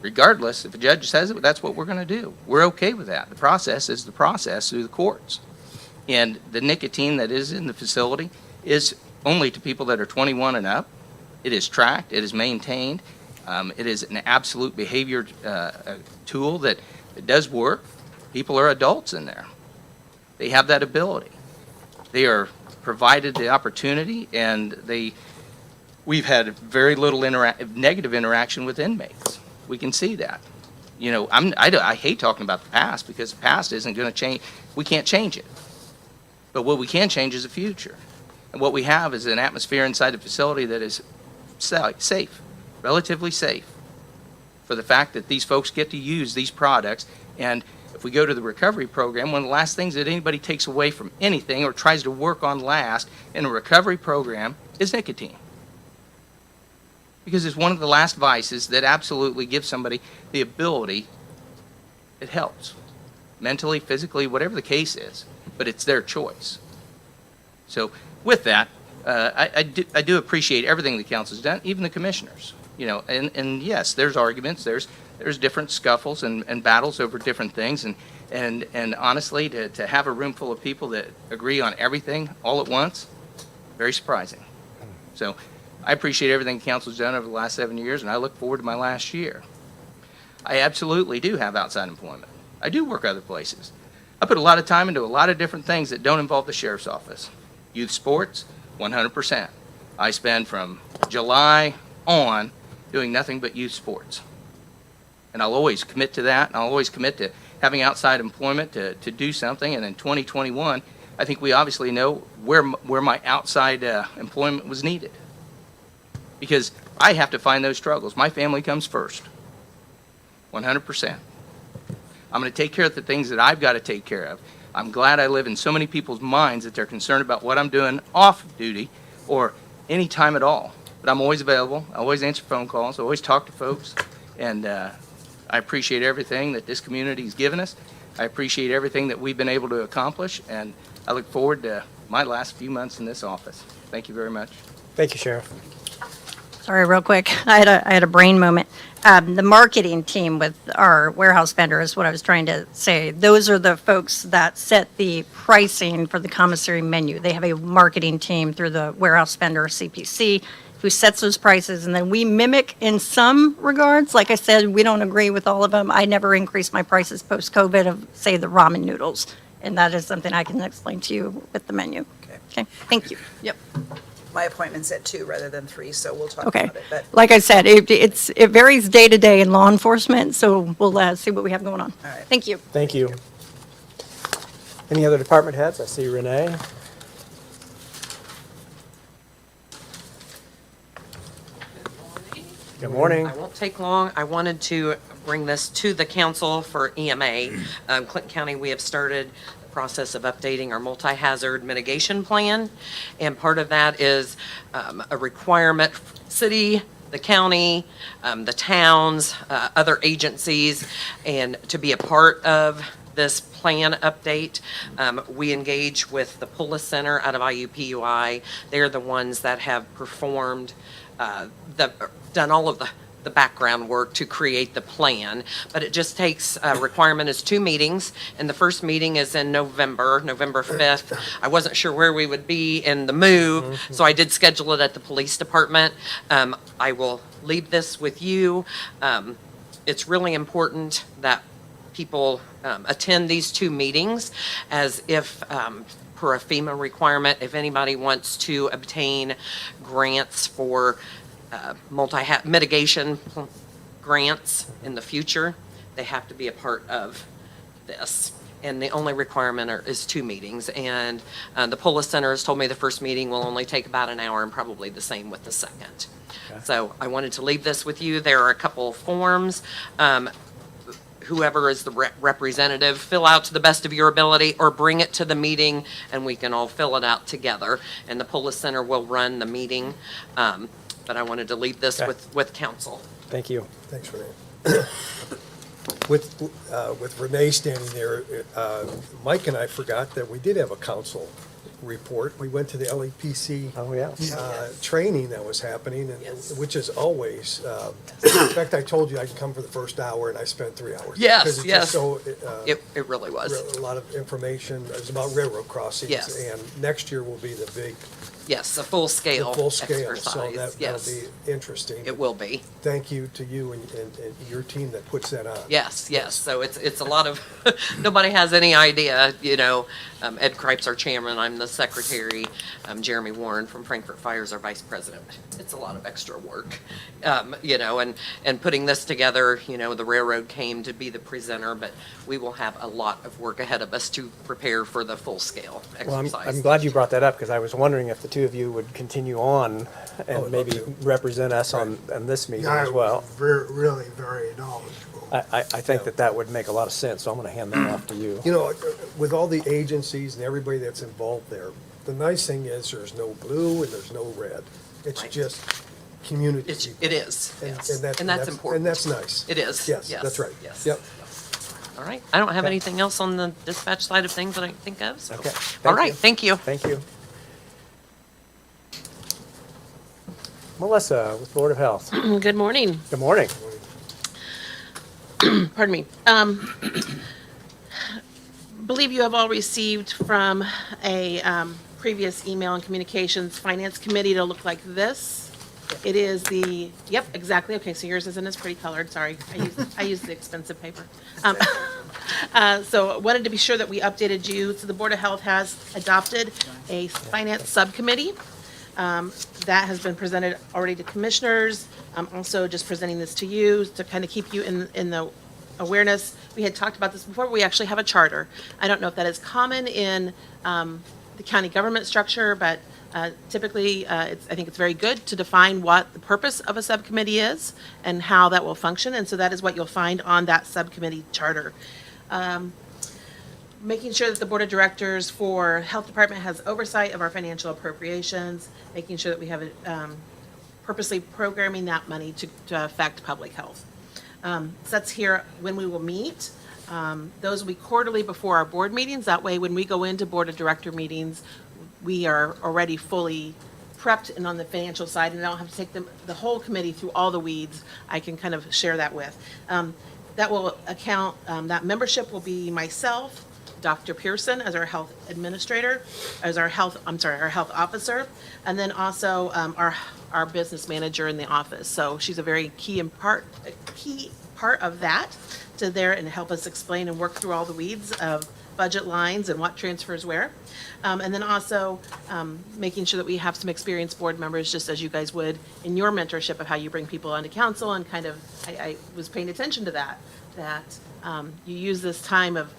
regardless, if a judge says it, that's what we're going to do. We're okay with that. The process is the process through the courts. And the nicotine that is in the facility is only to people that are 21 and up. It is tracked. It is maintained. It is an absolute behavior tool that it does work. People are adults in there. They have that ability. They are provided the opportunity, and we've had very little negative interaction with inmates. We can see that. I hate talking about the past, because the past isn't going to change. We can't change it. But what we can change is the future. And what we have is an atmosphere inside the facility that is safe, relatively safe, for the fact that these folks get to use these products. And if we go to the recovery program, one of the last things that anybody takes away from anything or tries to work on last in a recovery program is nicotine. Because it's one of the last vices that absolutely gives somebody the ability. It helps. Mentally, physically, whatever the case is. But it's their choice. So with that, I do appreciate everything the council's done, even the commissioners. And yes, there's arguments, there's different scuffles and battles over different things, and honestly, to have a room full of people that agree on everything all at once, very surprising. So I appreciate everything the council's done over the last 7 years, and I look forward to my last year. I absolutely do have outside employment. I do work other places. I put a lot of time into a lot of different things that don't involve the sheriff's office. Youth sports, 100%. I spend from July on doing nothing but youth sports. And I'll always commit to that, and I'll always commit to having outside employment to do something. And in 2021, I think we obviously know where my outside employment was needed. Because I have to find those struggles. My family comes first, 100%. I'm going to take care of the things that I've got to take care of. I'm glad I live in so many people's minds that they're concerned about what I'm doing off duty or any time at all. But I'm always available. I always answer phone calls. I always talk to folks. And I appreciate everything that this community's given us. I appreciate everything that we've been able to accomplish. And I look forward to my last few months in this office. Thank you very much. Thank you, Sheriff. Sorry, real quick. I had a brain moment. The marketing team with our warehouse vendor is what I was trying to say. Those are the folks that set the pricing for the commissary menu. They have a marketing team through the warehouse vendor, CPC, who sets those prices, and then we mimic in some regards. Like I said, we don't agree with all of them. I never increased my prices post-COVID of, say, the ramen noodles, and that is something I can explain to you with the menu. Okay, thank you. Yep. My appointment's at 2 rather than 3, so we'll talk Okay. about it. But Like I said, it varies day to day in law enforcement, so we'll see what we have going on. All right. Thank you. Thank you. Any other department heads? I see Renee. Good morning. I won't take long. I wanted to bring this to the council for EMA. Clinton County, we have started the process of updating our multi-hazard mitigation plan, and part of that is a requirement for the city, the county, the towns, other agencies, and to be a part of this plan update. We engage with the Pullis Center out of IUPUI. They're the ones that have performed, done all of the the background work to create the plan. But it just takes, requirement is 2 meetings, and the first meeting is in November 5th. I wasn't sure where we would be in the move, so I did schedule it at the police department. I will leave this with you. It's really important that people attend these 2 meetings, as if, per a FEMA requirement, if anybody wants to obtain grants for mitigation grants in the future, they have to be a part of this. And the only requirement is 2 meetings. And the Polis Center has told me the first meeting will only take about an hour, and probably the same with the second. So I wanted to leave this with you. There are a couple forms. Whoever is the representative, fill out to the best of your ability, or bring it to the meeting and we can all fill it out together. And the Polis Center will run the meeting. But I wanted to leave this with council. Thank you. Thanks, Renee. With Renee standing there, Mike and I forgot that we did have a council report. We went to the LEPC Oh, yeah. training that was happening, and which is always, in fact, I told you I could come for the first hour, and I spent 3 hours. Yes, Because it's yes. just so, It really was. a lot of information. It was about railroad crossings. Yes. And next year will be the big, Yes, a full the scale full scale, so exercise. that'll Yes, be interesting. it will be. Thank you to you and your team that puts that on. Yes, yes. So it's a lot of, nobody has any idea, you know. Ed Kripes, our chairman, I'm the secretary. Jeremy Warren from Frankfurt Fire is our vice president. It's a lot of extra work, you know, and putting this together, you know, the railroad came to be the presenter, but we will have a lot of work ahead of us to prepare for the full scale Well, exercise. I'm glad you brought that up, because I was wondering if the 2 of you would continue on would and love maybe to. represent us on this meeting as well. Really very knowledgeable. I think that would make a lot of sense, so I'm going to hand that off to you. You know, with all the agencies and everybody that's involved there, the nice thing is there's no blue and there's no red. It's Right. just community. It people. is, And- yes. and that's- And that's important. And that's nice. It is. Yes, yes, that's right. Yes. Yep. All right. I don't have anything else on the dispatch side of things that I can think of, so. Okay, All thank right, you. thank you. Thank you. Melissa, with Board of Health. Good morning. Good morning. Pardon me. Believe you have all received from a previous email and communications finance committee to look like this. It is the, yep, exactly. Okay, so yours isn't as pretty colored. Sorry. I used the expensive paper. So wanted to be sure that we updated you. So the Board of Health has adopted a finance subcommittee. That has been presented already to commissioners. I'm also just presenting this to you to kind of keep you in the awareness. We had talked about this before, but we actually have a charter. I don't know if that is common in the county government structure, but typically, I think it's very good to define what the purpose of a subcommittee is and how that will function, and so that is what you'll find on that subcommittee charter. Making sure that the Board of Directors for Health Department has oversight of our financial appropriations, making sure that we have purposely programming that money to affect public health. Sets here when we will meet. Those will be quarterly before our board meetings. That way, when we go into Board of Director meetings, we are already fully prepped and on the financial side, and I don't have to take the whole committee through all the weeds. I can kind of share that with. That will account, that membership will be myself, Dr. Pearson as our health administrator, as our health officer, and then also our business manager in the office. So she's a very key part of that to there and help us explain and work through all the weeds of budget lines and what transfers where. And then also making sure that we have some experienced board members, just as you guys would in your mentorship of how you bring people onto council, and kind of, I was paying attention to that you use this time of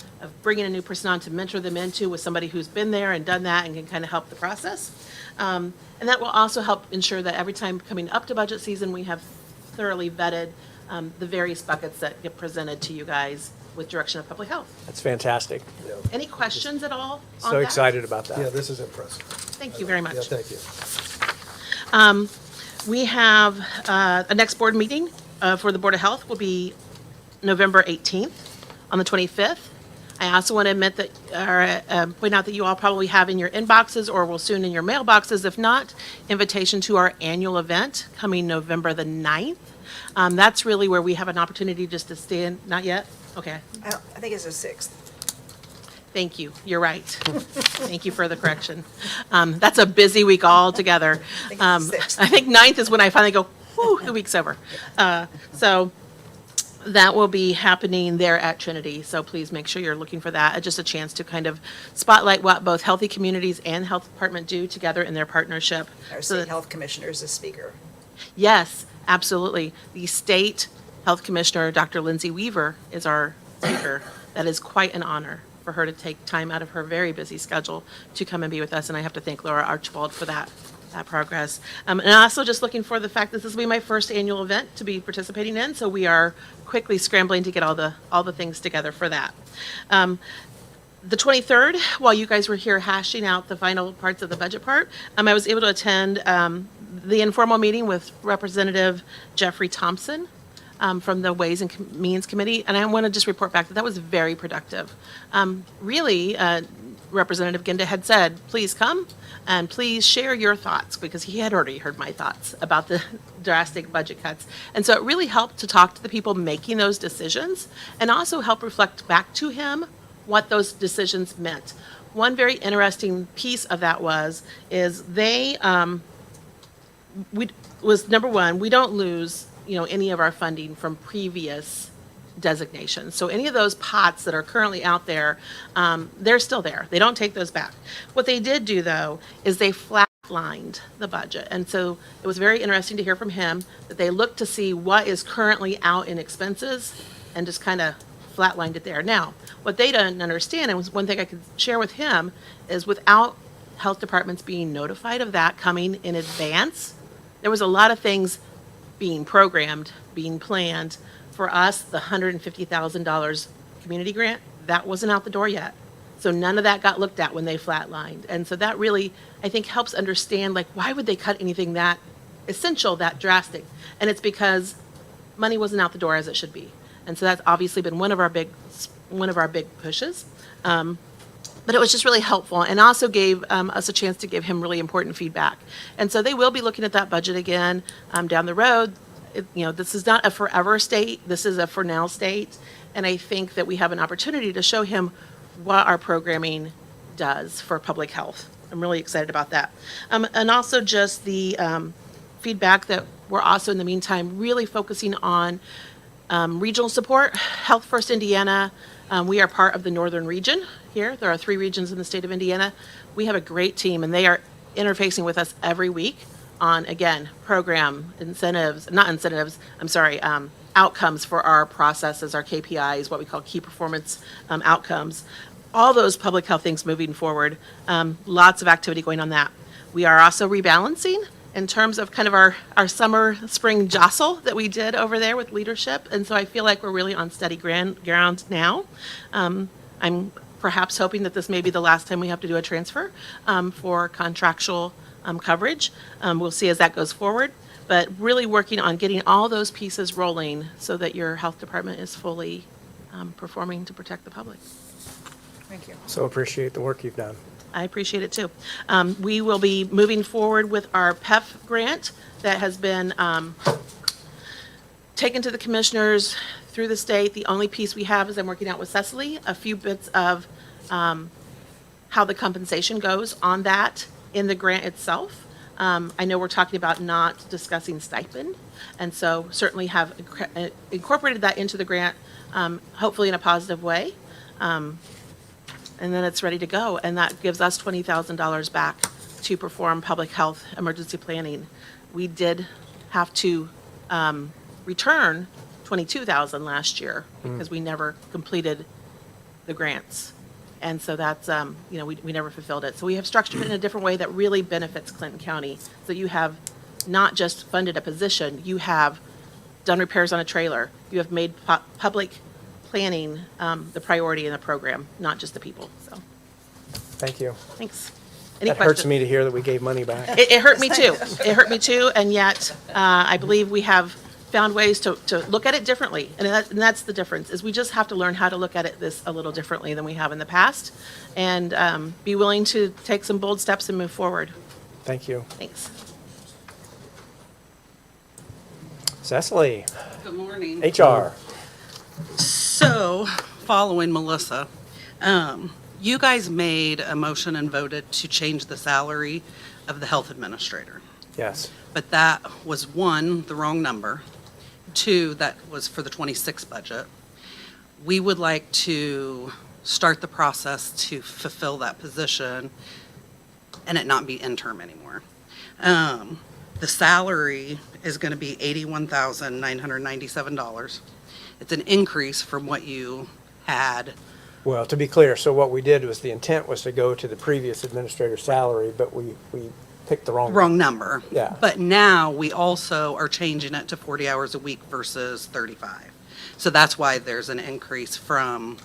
bringing a new person on to mentor them into with somebody who's been there and done that and can kind of help the process. And that will also help ensure that every time coming up to budget season, we have thoroughly vetted the various buckets that get presented to you guys with direction of public health. That's fantastic. Any questions at all on So that? excited about that. Yeah, this is impressive. Thank you very much. Yeah, thank you. We have a next board meeting for the Board of Health will be November 18th on the 25th. I also want to admit that, or point out that you all probably have in your inboxes or will soon in your mailboxes, if not, invitation to our annual event coming November the 9th. That's really where we have an opportunity just to stand, not yet? Okay, I think it's the 6th. thank you, you're right. Thank you for the correction. That's a busy week altogether. I think it's the 6th. I think 9th is when I finally go, whew, the week's over. So that will be happening there at Trinity, so please make sure you're looking for that. Just a chance to kind of spotlight what both Healthy Communities and Health Department do together in their partnership. Our So state that- health commissioner is the speaker. Yes, absolutely. The state health commissioner, Dr. Lindsay Weaver, is our speaker. That is quite an honor for her to take time out of her very busy schedule to come and be with us, and I have to thank Laura Archibald for that progress. And also just looking for the fact that this will be my first annual event to be participating in, so we are quickly scrambling to get all the things together for that. The 23rd, while you guys were here hashing out the final parts of the budget part, I was able to attend the informal meeting with Representative Jeffrey Thompson from the Ways and Means Committee, and I want to just report back that that was very productive. Really, Representative Ginda had said, please come and please share your thoughts, because he had already heard my thoughts about the drastic budget cuts. And so it really helped to talk to the people making those decisions and also help reflect back to him what those decisions meant. One very interesting piece of that is they, number one, we don't lose, any of our funding from previous designations. So any of those pots that are currently out there, they're still there. They don't take those back. What they did do, though, is they flatlined the budget. And so it was very interesting to hear from him that they looked to see what is currently out in expenses and just kind of flatlined it there. Now, what they didn't understand, and was one thing I could share with him, is without health departments being notified of that coming in advance, there was a lot of things being programmed, being planned. For us, the $150,000 community grant, that wasn't out the door yet. So none of that got looked at when they flatlined. And so that really, I think, helps understand, why would they cut anything that essential, that drastic? And it's because money wasn't out the door as it should be. And so that's obviously been one of our big pushes. But it was just really helpful, and also gave us a chance to give him really important feedback. And so they will be looking at that budget again down the road. This is not a forever state. This is a for now state. And I think that we have an opportunity to show him what our programming does for public health. I'm really excited about that. And also just the feedback that we're also, in the meantime, really focusing on regional support. Health First Indiana, we are part of the Northern Region here. There are 3 regions in the state of Indiana. We have a great team, and they are interfacing with us every week on, again, program outcomes for our processes, our KPIs, what we call key performance outcomes. All those public health things moving forward. Lots of activity going on that. We are also rebalancing in terms of kind of our summer, spring jostle that we did over there with leadership. And so I feel like we're really on steady ground now. I'm perhaps hoping that this may be the last time we have to do a transfer for contractual coverage. We'll see as that goes forward, but really working on getting all those pieces rolling so that your health department is fully performing to protect the public. Thank you. So appreciate the work you've done. I appreciate it too. We will be moving forward with our PEF grant that has been taken to the commissioners through the state. The only piece we have is I'm working out with Cecily, a few bits of how the compensation goes on that in the grant itself. I know we're talking about not discussing stipend, and so certainly have incorporated that into the grant, hopefully in a positive way. And then it's ready to go, and that gives us $20,000 back to perform public health emergency planning. We did have to return $22,000 last year because we never completed the grants. And so that's, we never fulfilled it. So we have structured it in a different way that really benefits Clinton County. So you have not just funded a position, you have done repairs on a trailer. You have made public planning the priority in the program, not just the people. So, Thank you. thanks. Any That questions? hurts me to hear that we gave money back. It hurt me too. It hurt me too, and yet I believe we have found ways to look at it differently. And that's the difference, is we just have to learn how to look at it this a little differently than we have in the past, and be willing to take some bold steps and move forward. Thank you. Thanks. Cecily, Good morning. HR. So, following Melissa, you guys made a motion and voted to change the salary of the health administrator. Yes. But that was, one, the wrong number. Two, that was for the 26 budget. We would like to start the process to fulfill that position and it not be interim anymore. The salary is going to be $81,997. It's an increase from what you had. Well, to be clear, so what we did was the intent was to go to the previous administrator's salary, but we picked the wrong Number. Yeah. But now we also are changing it to 40 hours a week versus 35. So that's why there's an increase from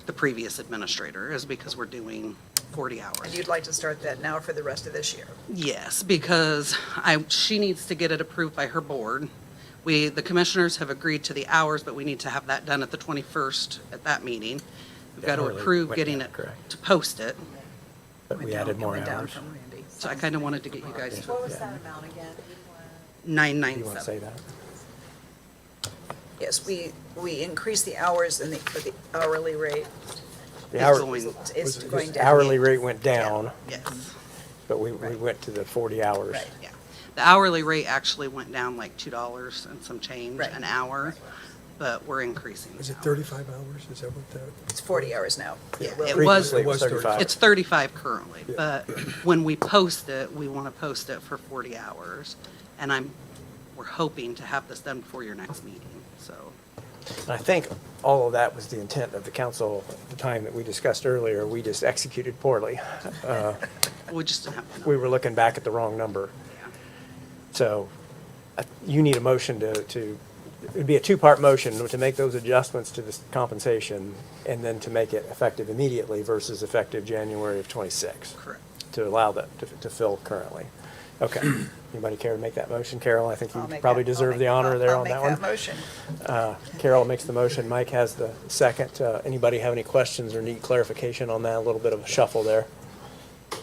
the previous administrator, is because we're doing 40 hours. And you'd like to start that now for the rest of this year? Yes, because she needs to get it approved by her board. The commissioners have agreed to the hours, but we need to have that done at the 21st at that meeting. We've got to Hourly approve went getting down, it, correct. to post it. But we added more Went down hours. from Randy. So I kind of wanted to get you guys What was that amount again? You want to 997. say that? Yes, we increased the hours and the hourly rate The It's hour- going- is going down. hourly rate went down, Yes, but we went to the 40 hours. Right. yeah. The hourly rate actually went down like $2 and some change Right. an hour, but we're increasing. Is the it hours. 35 hours? Is that what that? It's 40 hours now. Yeah, Well, it was, Previously, it was 35. it's 35 currently, but when we post it, we want to post it for 40 hours. And we're hoping to have this done before your next meeting, so. And I think all of that was the intent of the council at the time that we discussed earlier. We just executed poorly. We just didn't have enough. We were looking back at the wrong number. So you need a motion it'd be a two-part motion to make those adjustments to this compensation and then to make it effective immediately versus effective January of '26. Correct. To allow that to fill currently. Okay. Anybody care to make that motion? Carol, I think you I'll make probably that- I'll deserve make- the honor there I'll on make that one. motion. Carol makes the motion, Mike has the second. Anybody have any questions or need clarification on that? A little bit of a shuffle there.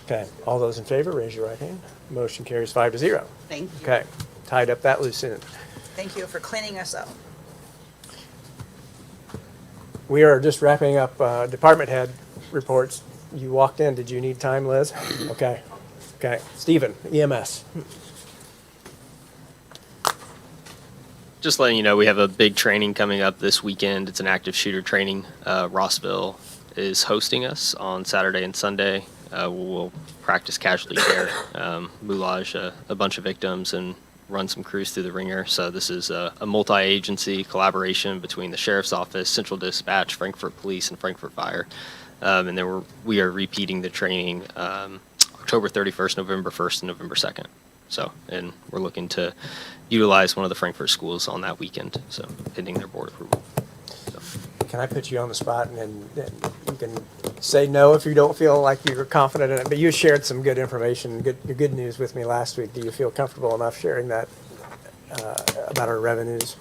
Okay, all those in favor, raise your right hand. Motion carries 5-0. Thank you. Okay, tied up that loose end. Thank you for cleaning us up. We are just wrapping up department head reports. You walked in, did you need time, Liz? Okay, okay. Stephen, EMS. Just letting you know, we have a big training coming up this weekend. It's an active shooter training. Rossville is hosting us on Saturday and Sunday. We'll practice casualty care, moulage a bunch of victims, and run some crews through the ringer. So this is a multi-agency collaboration between the Sheriff's Office, Central Dispatch, Frankfort Police, and Frankfort Fire. And then we are repeating the training October 31st, November 1st, and November 2nd. So, and we're looking to utilize one of the Frankfurt schools on that weekend, so pending their board approval. Can I put you on the spot and then you can say no if you don't feel like you're confident in it? But you shared some good information, good news with me last week. Do you feel comfortable enough sharing that about our revenues?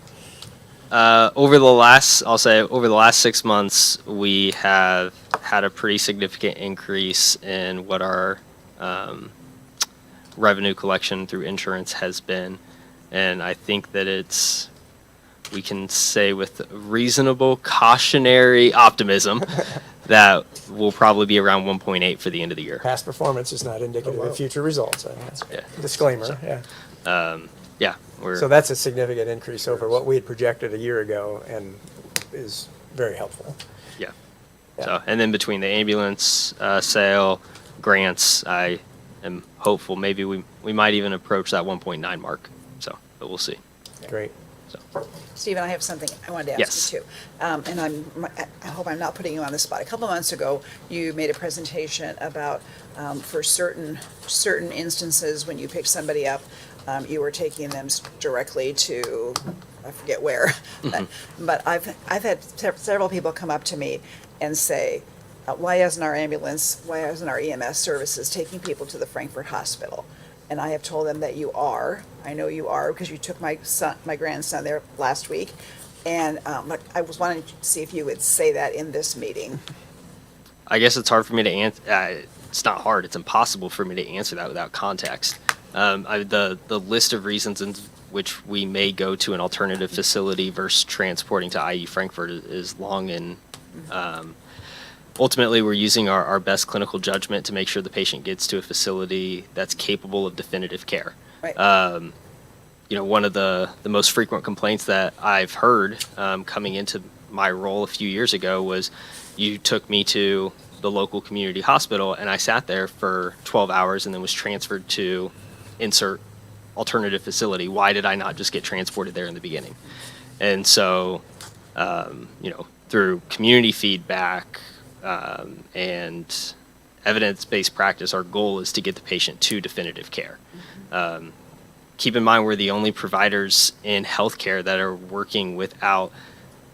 Over the last 6 months, we have had a pretty significant increase in what our revenue collection through insurance has been. And I think that we can say with reasonable cautionary optimism that we'll probably be around 1.8 for the end of the year. Past performance is not indicative of future results. That's Yeah. disclaimer, yeah. Yeah, So that's a significant increase over what we had projected a year ago and is very helpful. Yeah. Yeah. So, and then between the ambulance sale, grants, I am hopeful maybe we might even approach that 1.9 mark. So, but we'll see. Great. So, Stephen, I have something I wanted to ask Yes. you too. And I hope I'm not putting you on the spot. A couple of months ago, you made a presentation about for certain instances when you picked somebody up, you were taking them directly to, I forget where. But I've had several people come up to me and say, why isn't our EMS services taking people to the Frankfurt Hospital? and I have told them that you are. I know you are, because you took my son, my grandson there last week. And, but I was wanting to see if you would say that in this meeting. I guess it's hard for me to answer. It's not hard. It's impossible for me to answer that without context. The list of reasons in which we may go to an alternative facility versus transporting to IU Frankfurt is long, and ultimately we're using our best clinical judgment to make sure the patient gets to a facility that's capable of definitive care. Right. One of the most frequent complaints that I've heard coming into my role a few years ago was, you took me to the local community hospital and I sat there for 12 hours and then was transferred to insert alternative facility. Why did I not just get transported there in the beginning? And so, through community feedback and evidence-based practice, our goal is to get the patient to definitive care. Keep in mind, we're the only providers in healthcare that are working without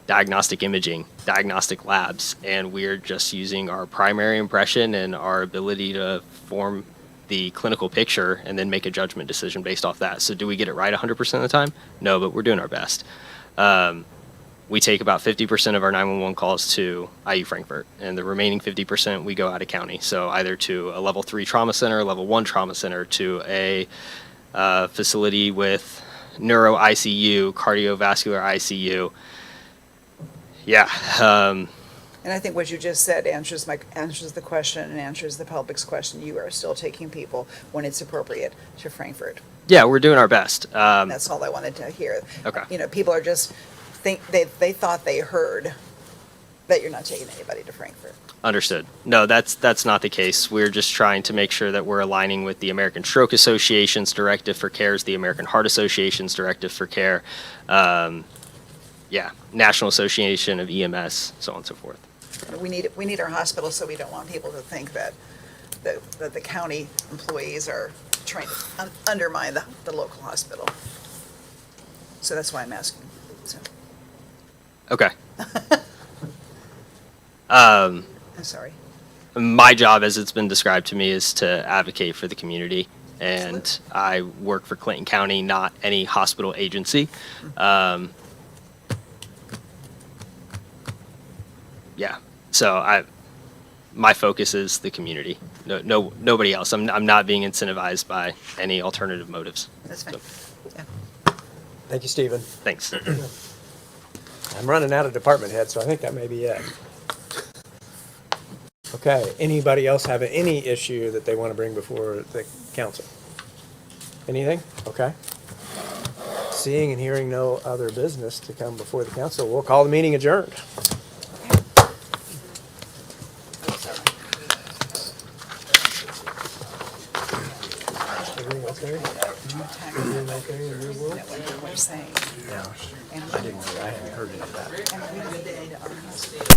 diagnostic imaging, diagnostic labs, and we're just using our primary impression and our ability to form the clinical picture and then make a judgment decision based off that. So do we get it right 100% of the time? No, but we're doing our best. We take about 50% of our 911 calls to IU Frankfurt, and the remaining 50% we go out of county. So either to a level 3 trauma center, level 1 trauma center, to a facility with neuro ICU, cardiovascular ICU. Yeah. And I think what you just said answers the question and answers the public's question. You are still taking people, when it's appropriate, to Frankfurt. Yeah, we're doing our best. That's all I wanted to hear. Okay. People are just they thought they heard that you're not taking anybody to Frankfurt. Understood. No, that's not the case. We're just trying to make sure that we're aligning with the American Stroke Association's directive for care, the American Heart Association's directive for care, National Association of EMS, so on and so forth. We need our hospital, so we don't want people to think that the county employees are trying to undermine the local hospital. So that's why I'm asking. So. Okay. I'm sorry. My job, as it's been described to me, is to advocate for the community, and I work for Clinton County, not any hospital agency. So my focus is the community. Nobody else. I'm not being incentivized by any alternative motives. That's fine. Yeah. Thank you, Stephen. Thanks. I'm running out of department heads, so I think that may be it. Okay, anybody else have any issue that they want to bring before the council? Anything? Okay. Seeing and hearing no other business to come before the council, we'll call the meeting adjourned. Everything okay? Everything okay in your world? What we're saying. Yeah. I hadn't heard any of that. And we need to our hospital.